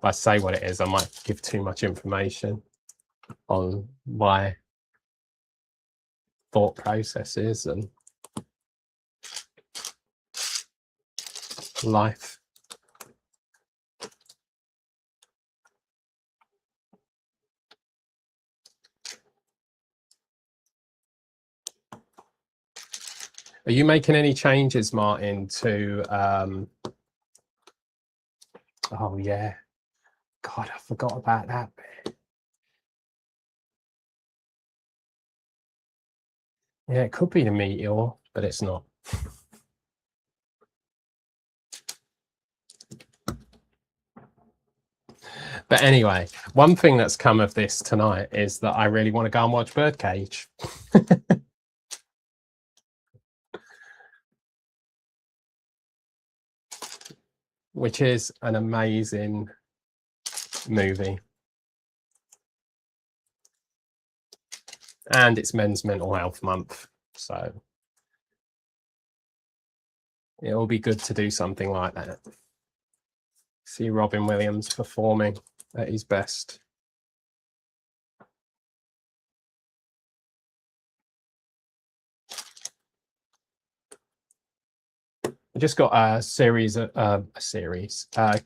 I say what it is, I might give too much information on my thought processes and life. Are you making any changes, Martin, to oh yeah, God, I forgot about that bit. Yeah, it could be the meteor, but it's not. But anyway, one thing that's come of this tonight is that I really want to go and watch Birdcage. Which is an amazing movie. And it's Men's Mental Health Month, so it'll be good to do something like that. See Robin Williams performing at his best. I just got a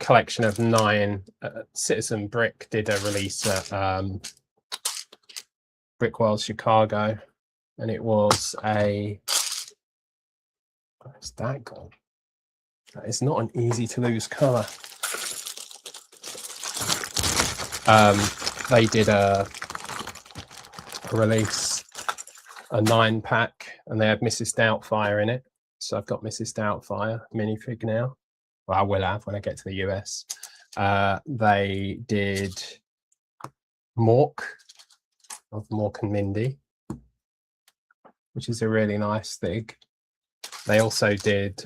collection of 9. Citizen Brick did a release at Brick World Chicago, and it was a. Where's that gone? It's not an easy to lose color. They did a release, a 9-pack, and they had Mrs. Doubtfire in it. So I've got Mrs. Doubtfire minifig now. Well, I will have when I get to the US. They did MOC of Mork and Mindy, which is a really nice thing. They also did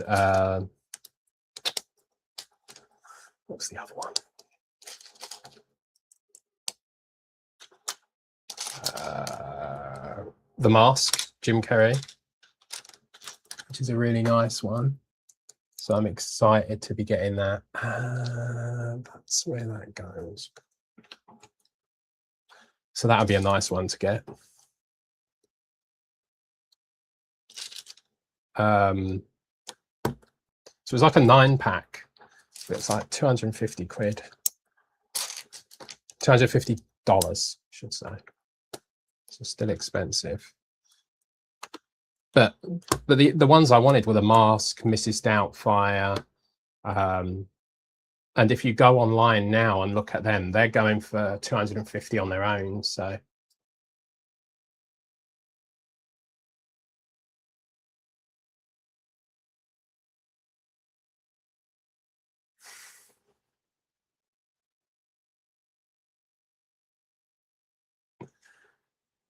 what's the other one? The Mask, Jim Carrey, which is a really nice one. So I'm excited to be getting that. That's where that goes. So that would be a nice one to get. So it's like a 9-pack. It's like 250 quid. $250, I should say. So still expensive. But the ones I wanted were the Mask, Mrs. Doubtfire, and if you go online now and look at them, they're going for 250 on their own. So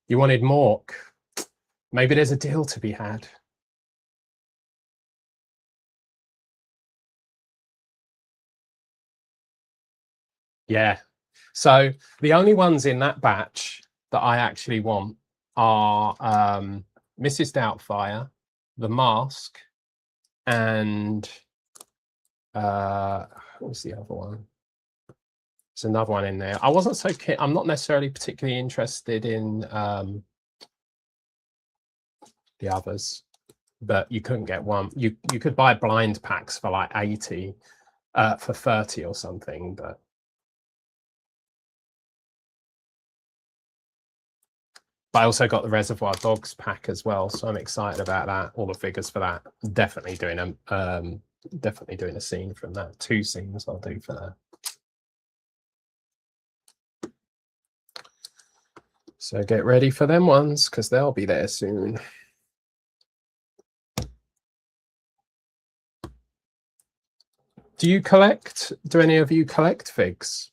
you wanted MOC. Maybe there's a deal to be had. Yeah. So the only ones in that batch that I actually want are Mrs. Doubtfire, the Mask, and what's the other one? There's another one in there. I wasn't so I'm not necessarily particularly interested in the others, but you couldn't get one. You could buy blind packs for like 80, for 30 or something, but I also got the Reservoir Dogs pack as well, so I'm excited about that. All the figures for that. Definitely doing a scene from that. 2 scenes I'll do for that. So get ready for them ones because they'll be there soon. Do you collect? Do any of you collect figs?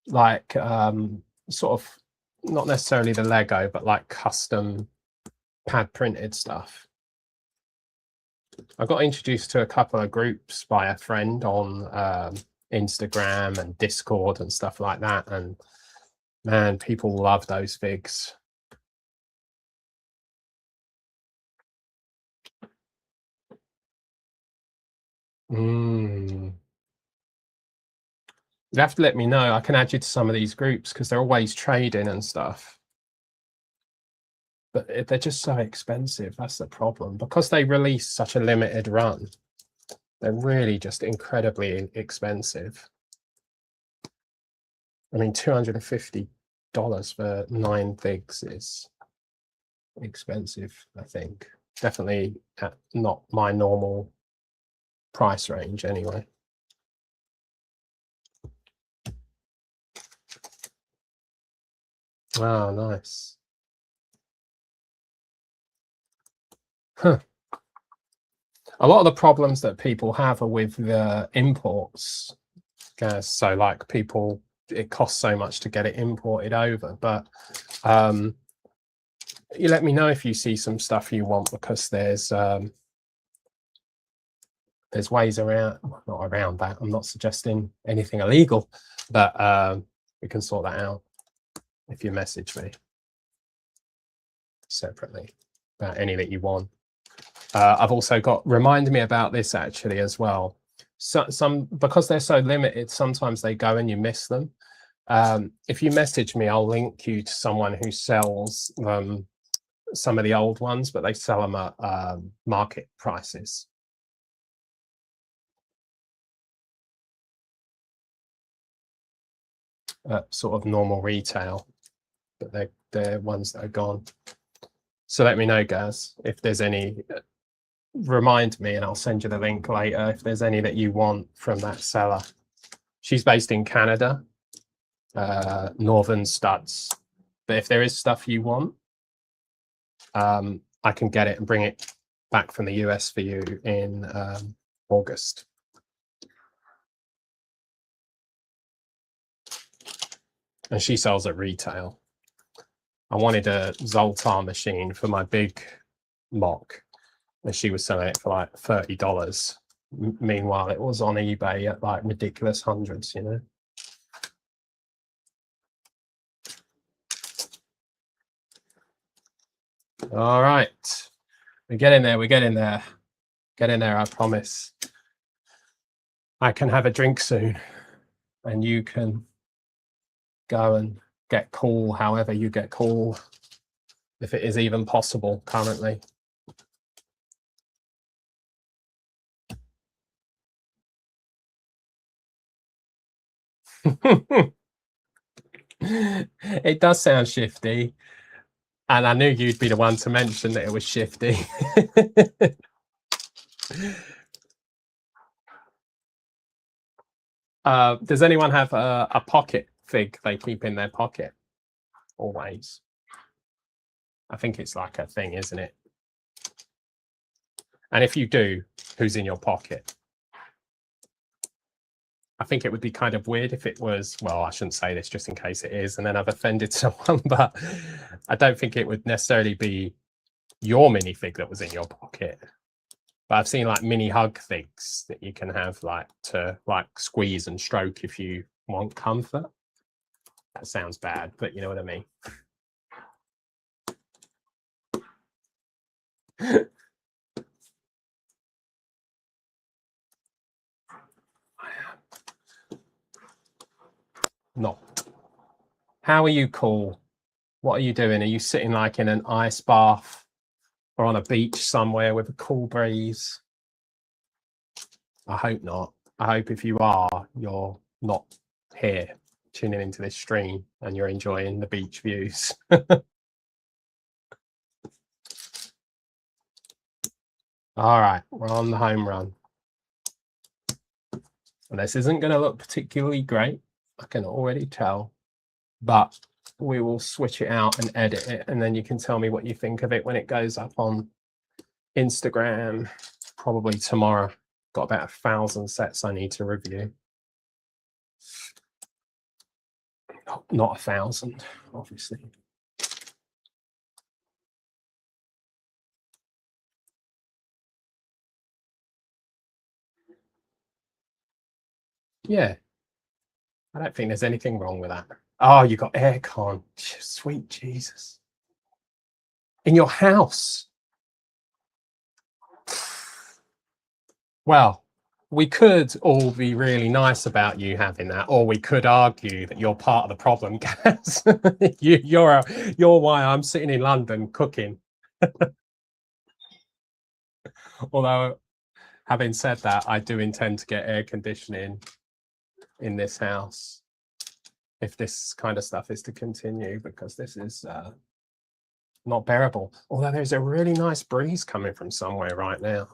Like sort of not necessarily the Lego, but like custom pad printed stuff. I got introduced to a couple of groups by a friend on Instagram and Discord and stuff like that, and man, people love those figs. You have to let me know. I can add you to some of these groups because they're always trading and stuff. But they're just so expensive. That's the problem. Because they release such a limited run, they're really just incredibly expensive. I mean, $250 for 9 figs is expensive, I think. Definitely not my normal price range anyway. Oh, nice. Huh. A lot of the problems that people have are with the imports. So like people, it costs so much to get it imported over, but you let me know if you see some stuff you want, because there's ways around, not around that. I'm not suggesting anything illegal, but we can sort that out if you message me separately about any that you want. I've also got, remind me about this actually as well. So because they're so limited, sometimes they go and you miss them. If you message me, I'll link you to someone who sells some of the old ones, but they sell them at market prices. Sort of normal retail, but they're ones that are gone. So let me know, guys, if there's any. Remind me and I'll send you the link later if there's any that you want from that seller. She's based in Canada, Northern Studs. But if there is stuff you want, I can get it and bring it back from the US for you in August. And she sells at retail. I wanted a Zoltar machine for my big MOC, and she was selling it for like $30. Meanwhile, it was on eBay at like ridiculous hundreds, you know. All right, we're getting there. We're getting there. Getting there, I promise. I can have a drink soon, and you can go and get cool however you get cool, if it is even possible currently. It does sound shifty. And I knew you'd be the one to mention that it was shifty. Does anyone have a pocket fig they keep in their pocket? Always. I think it's like a thing, isn't it? And if you do, who's in your pocket? I think it would be kind of weird if it was, well, I shouldn't say this just in case it is, and then I've offended someone, but I don't think it would necessarily be your minifig that was in your pocket. But I've seen like mini hug things that you can have like to like squeeze and stroke if you want comfort. That sounds bad, but you know what I mean. Not. How are you cool? What are you doing? Are you sitting like in an ice bath or on a beach somewhere with a cool breeze? I hope not. I hope if you are, you're not here tuning into this stream and you're enjoying the beach views. All right, we're on the home run. And this isn't going to look particularly great, I can already tell, but we will switch it out and edit it, and then you can tell me what you think of it when it goes up on Instagram, probably tomorrow. Got about 1,000 sets I need to review. Not 1,000, obviously. Yeah, I don't think there's anything wrong with that. Oh, you got aircon. Sweet Jesus. In your house. Well, we could all be really nice about you having that, or we could argue that you're part of the problem, Gaz. You're why I'm sitting in London cooking. Although, having said that, I do intend to get air conditioning in this house if this kind of stuff is to continue, because this is not bearable. Although there's a really nice breeze coming from somewhere right now.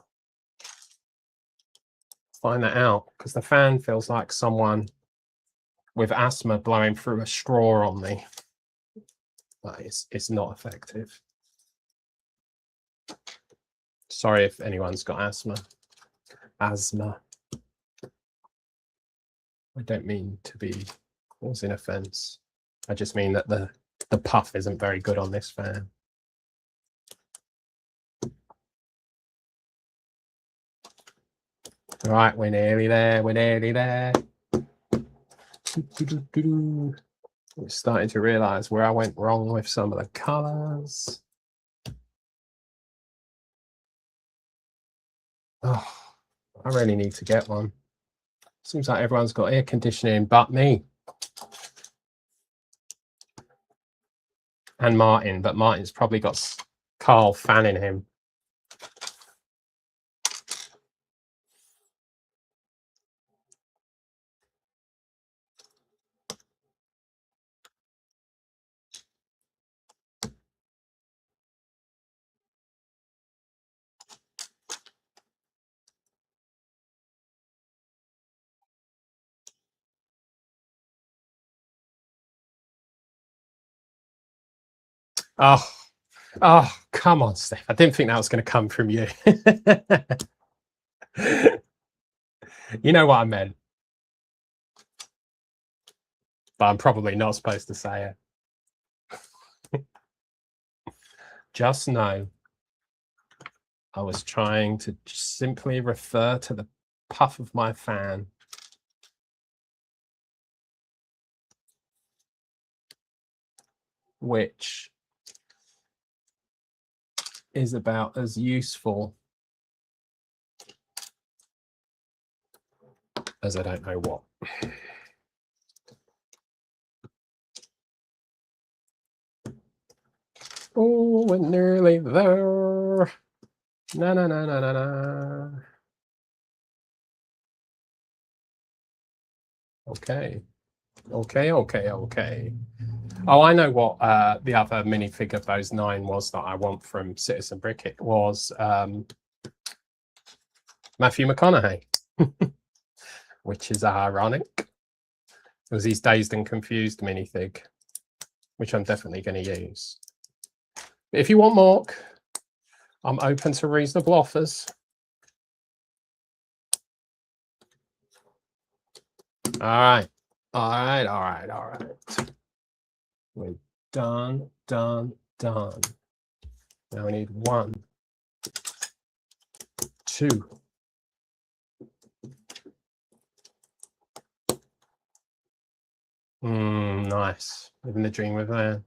Find that out, because the fan feels like someone with asthma blowing through a straw on me. But it's not effective. Sorry if anyone's got asthma. I don't mean to be causing offense. I just mean that the puff isn't very good on this fan. All right, we're nearly there. We're nearly there. We're starting to realize where I went wrong with some of the colors. Oh, I really need to get one. Seems like everyone's got air conditioning but me. And Martin, but Martin's probably got Carl fanning him. Oh, come on, Steph. I didn't think that was going to come from you. You know what I meant. But I'm probably not supposed to say it. Just know I was trying to simply refer to the puff of my fan. Which is about as useful as I don't know what. Oh, we're nearly there. Na na na na na na. Okay. Okay. Oh, I know what the other minifig of those 9 was that I want from Citizen Brick. It was Matthew McConaughey, which is ironic. It was his Dazed and Confused minifig, which I'm definitely going to use. But if you want MOC, I'm open to reasonable offers. All right. We're done. Now we need 1, 2. Nice. Living the dream with Van.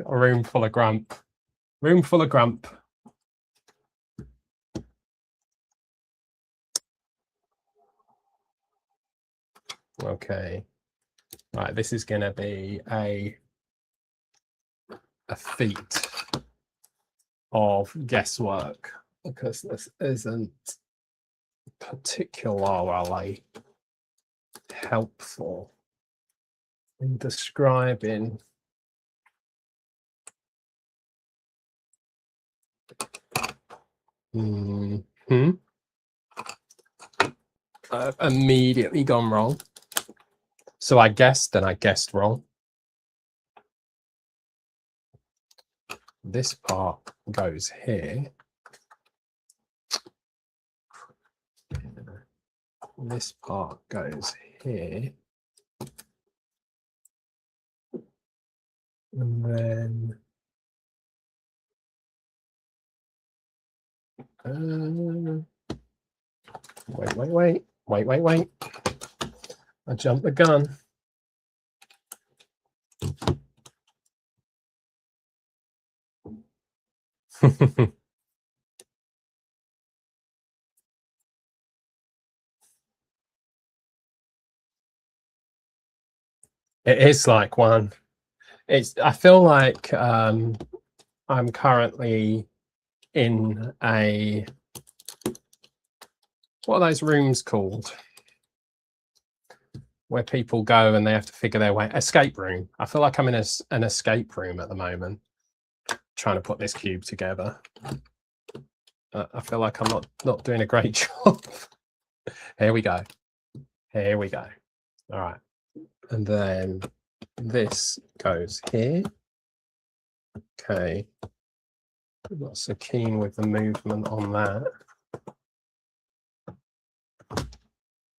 A room full of grump. Room full of grump. Okay. Right, this is going to be a feat of guesswork because this isn't particularly helpful in describing I've immediately gone wrong. So I guessed and I guessed wrong. This part goes here. This part goes here. And then wait. I jumped the gun. It is like one. I feel like I'm currently in a, what are those rooms called? Where people go and they have to figure their way. Escape room. I feel like I'm in an escape room at the moment, trying to put this cube together. I feel like I'm not doing a great job. Here we go. All right. And then this goes here. Okay. I'm not so keen with the movement on that.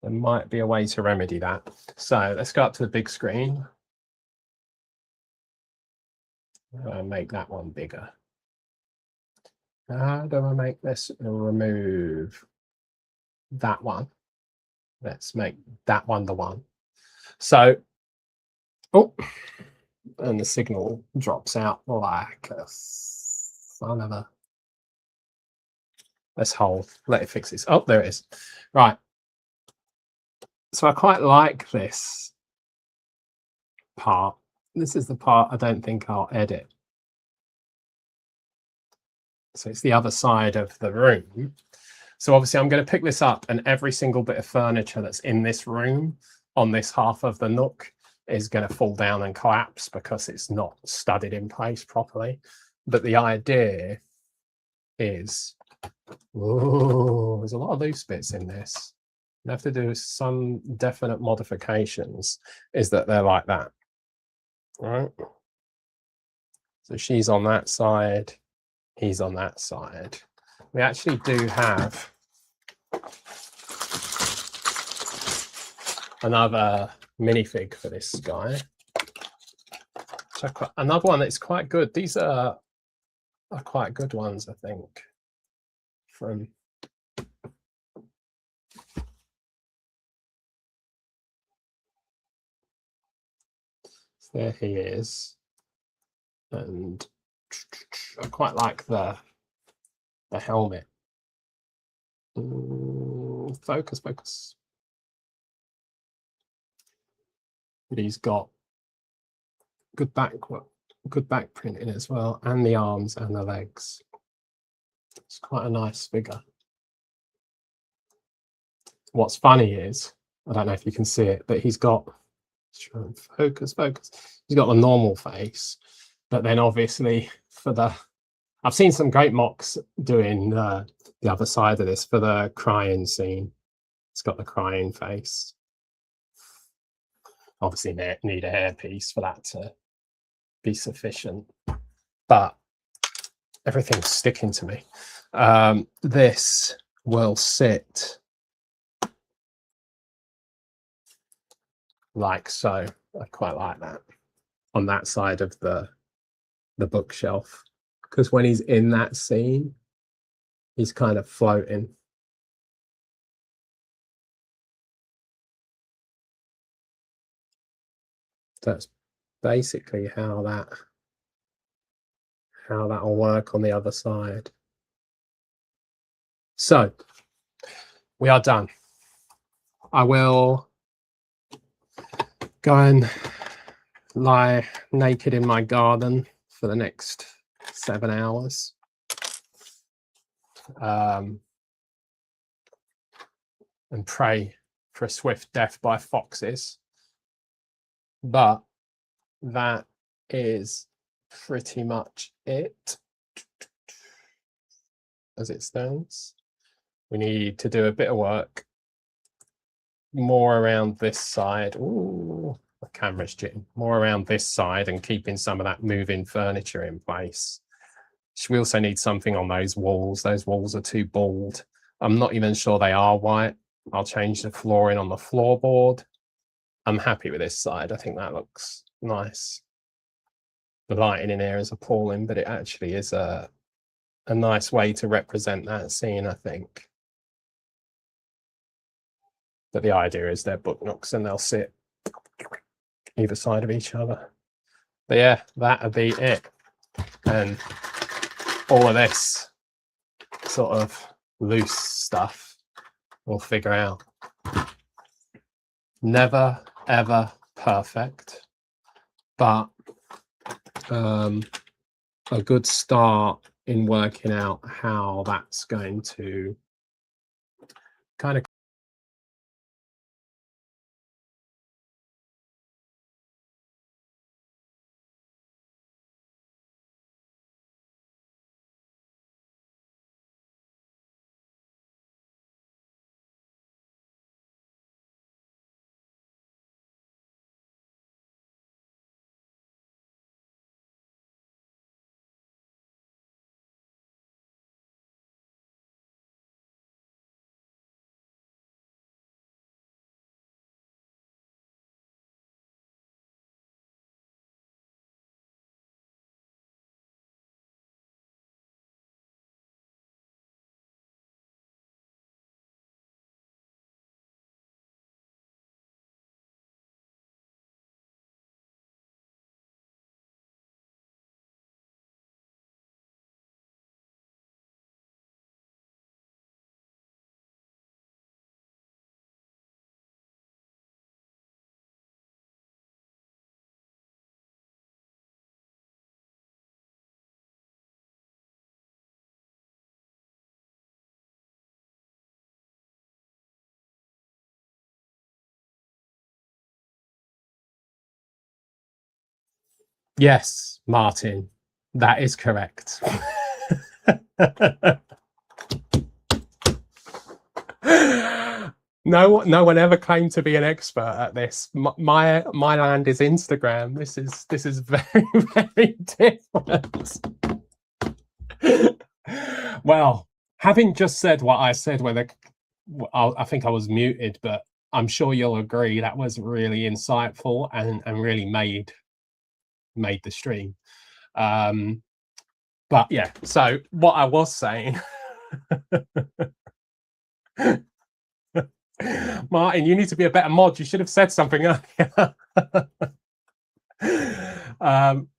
There might be a way to remedy that. So let's go up to the big screen. Make that one bigger. How do I make this? Remove that one. Let's make that one the one. So, oh, and the signal drops out like a son of a. Let's hold. Let it fix this. Oh, there it is. Right. So I quite like this part. This is the part I don't think I'll edit. So it's the other side of the room. So obviously I'm going to pick this up, and every single bit of furniture that's in this room on this half of the nook is going to fall down and collapse because it's not studded in place properly. But the idea is, oh, there's a lot of loose bits in this. You have to do some definite modifications, is that they're like that. Right? So she's on that side, he's on that side. We actually do have another minifig for this guy. Another one that's quite good. These are quite good ones, I think. From so there he is, and I quite like the helmet. Focus. But he's got good back print in it as well, and the arms and the legs. It's quite a nice figure. What's funny is, I don't know if you can see it, but he's got, focus. He's got the normal face, but then obviously for the, I've seen some great MOCs doing the other side of this for the crying scene. It's got the crying face. Obviously need a hairpiece for that to be sufficient, but everything's sticking to me. This will sit like so. I quite like that on that side of the bookshelf, because when he's in that scene, he's kind of floating. That's basically how that'll work on the other side. So we are done. I will go and lie naked in my garden for the next 7 hours. And pray for a swift death by foxes. But that is pretty much it as it stands. We need to do a bit of work more around this side. Ooh, the camera's jitting. More around this side and keeping some of that moving furniture in place. We also need something on those walls. Those walls are too bald. I'm not even sure they are white. I'll change the flooring on the floorboard. I'm happy with this side. I think that looks nice. The lighting in here is appalling, but it actually is a nice way to represent that scene, I think. But the idea is they're book nooks and they'll sit either side of each other. But yeah, that'll be it. And all of this sort of loose stuff we'll figure out. Never, ever perfect, but a good start in working out how that's going to kind of yes, Martin, that is correct. No one ever claimed to be an expert at this. My land is Instagram. This is very, very different. Well, having just said what I said, I think I was muted, but I'm sure you'll agree that was really insightful and really made the stream. But yeah, so what I was saying, Martin, you need to be a better mod. You should have said something earlier.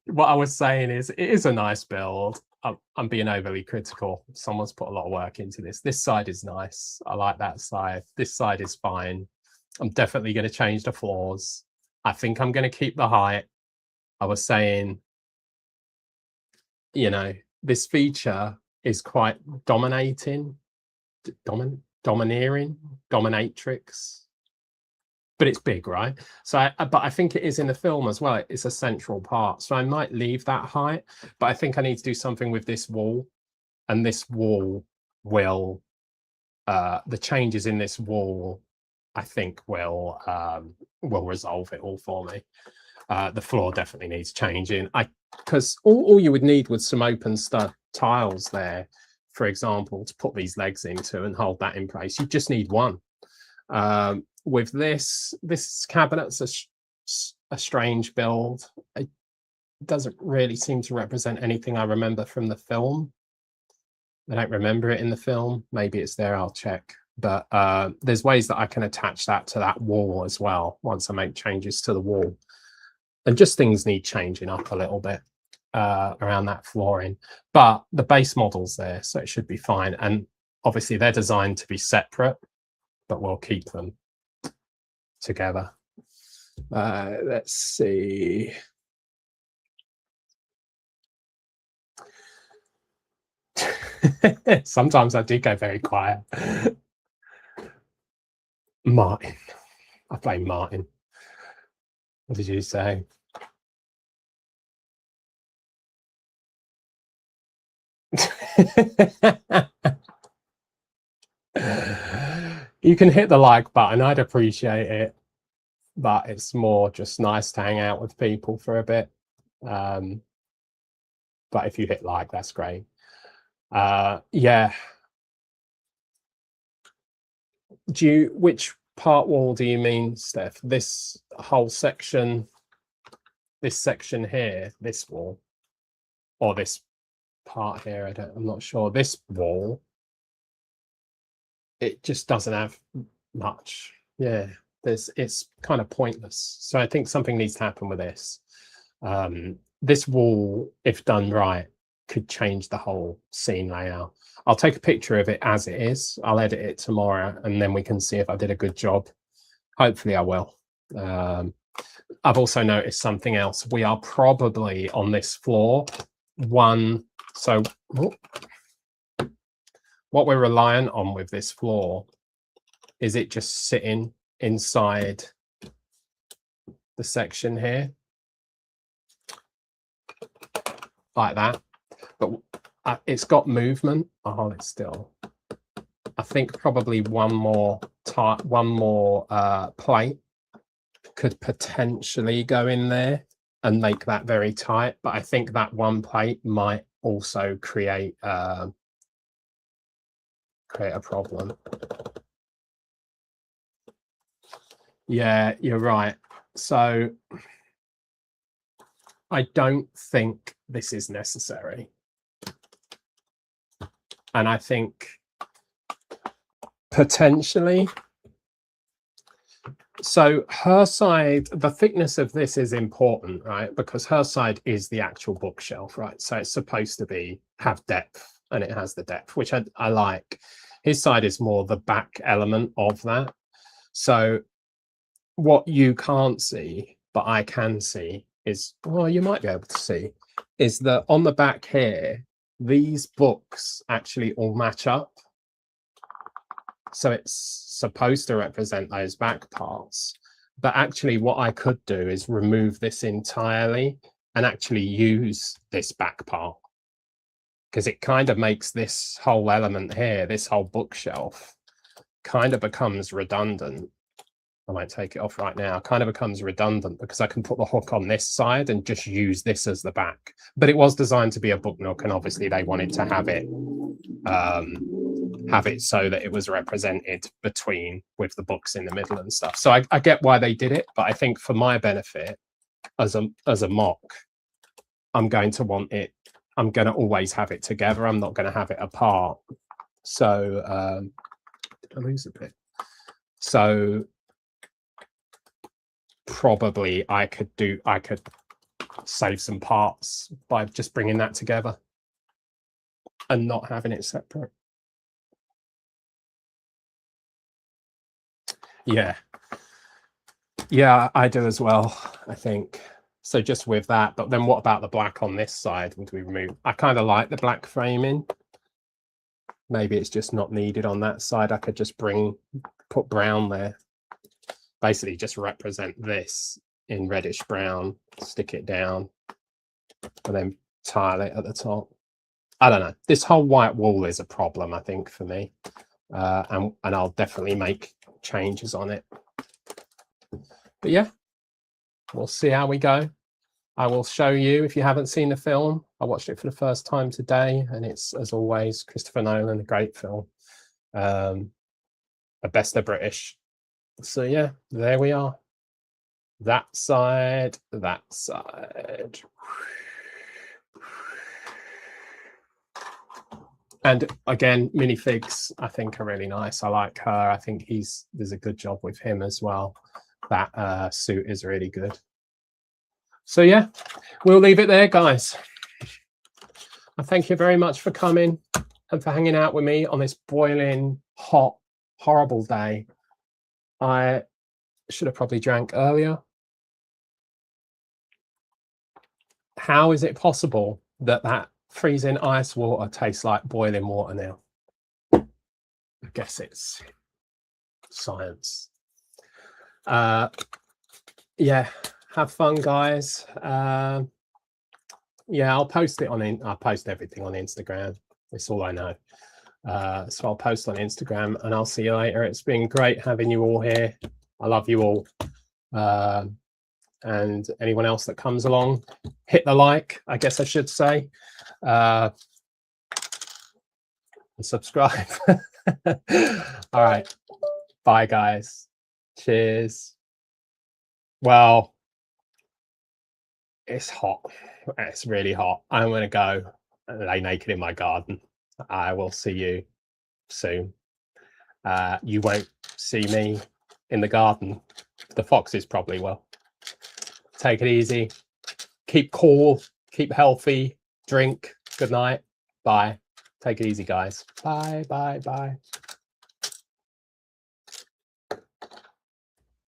What I was saying is, it is a nice build. I'm being overly critical. Someone's put a lot of work into this. This side is nice. I like that side. This side is fine. I'm definitely going to change the floors. I think I'm going to keep the height. I was saying, you know, this feature is quite dominating, dominatrix, but it's big, right? So but I think it is in the film as well. It's a central part, so I might leave that height, but I think I need to do something with this wall, and this wall will the changes in this wall, I think, will resolve it all for me. The floor definitely needs changing. Because all you would need with some open stud tiles there, for example, to put these legs into and hold that in place, you just need one. With this cabinet's a strange build. It doesn't really seem to represent anything I remember from the film. I don't remember it in the film. Maybe it's there, I'll check. But there's ways that I can attach that to that wall as well once I make changes to the wall. And just things need changing up a little bit around that flooring. But the base model's there, so it should be fine. And obviously they're designed to be separate, but we'll keep them together. Let's see. Sometimes I do go very quiet. Martin. I blame Martin. What did you say? You can hit the like button. I'd appreciate it, but it's more just nice to hang out with people for a bit. But if you hit like, that's great. Yeah. Which part wall do you mean, Steph? This whole section, this section here, this wall, or this part here? I'm not sure. This wall, it just doesn't have much. Yeah, it's kind of pointless. So I think something needs to happen with this. This wall, if done right, could change the whole scene layout. I'll take a picture of it as it is. I'll edit it tomorrow, and then we can see if I did a good job. Hopefully I will. I've also noticed something else. We are probably on this floor so what we're reliant on with this floor is it just sitting inside the section here like that, but it's got movement. I'll hold it still. I think probably one more plate could potentially go in there and make that very tight, but I think that one plate might also create a problem. Yeah, you're right. So I don't think this is necessary. And I think potentially, so her side, the thickness of this is important, right? Because her side is the actual bookshelf, right? So it's supposed to have depth, and it has the depth, which I like. His side is more the back element of that. So what you can't see, but I can see, is, well, you might be able to see, is that on the back here, these books actually all match up. So it's supposed to represent those back parts. But actually what I could do is remove this entirely and actually use this back part, because it kind of makes this whole element here, this whole bookshelf, kind of becomes redundant. I might take it off right now. Kind of becomes redundant because I can put the hook on this side and just use this as the back. But it was designed to be a book nook, and obviously they wanted to have it so that it was represented with the books in the middle and stuff. So I get why they did it, but I think for my benefit as a MOC, I'm going to want it. I'm going to always have it together. I'm not going to have it apart. So did I lose a bit? So probably I could save some parts by just bringing that together and not having it separate. Yeah, I do as well, I think. So just with that, but then what about the black on this side? Would we remove? I kind of like the black framing, maybe it's just not needed on that side. I could just put brown there, basically just represent this in reddish brown, stick it down, and then tile it at the top. I don't know. This whole white wall is a problem, I think, for me, and I'll definitely make changes on it. But yeah, we'll see how we go. I will show you, if you haven't seen the film. I watched it for the first time today, and it's, as always, Christopher Nolan, a great film. A best of British. So yeah, there we are. That side, that side. And again, minifigs, I think, are really nice. I like her. I think there's a good job with him as well. That suit is really good. So yeah, we'll leave it there, guys. I thank you very much for coming and for hanging out with me on this boiling, hot, horrible day. I should have probably drank earlier. How is it possible that freezing ice water tastes like boiling water now? I guess it's science. Yeah, have fun, guys. Yeah, I'll post it I'll post everything on Instagram. It's all I know. So I'll post on Instagram, and I'll see you later. It's been great having you all here. I love you all. And anyone else that comes along, hit the like, I guess I should say, and subscribe. All right, bye, guys. Cheers. Well, it's hot. It's really hot. I'm going to go and lay naked in my garden. I will see you soon. You won't see me in the garden. The foxes probably will. Take it easy. Keep cool. Keep healthy. Drink. Good night. Bye. Take it easy, guys. Bye, bye, bye.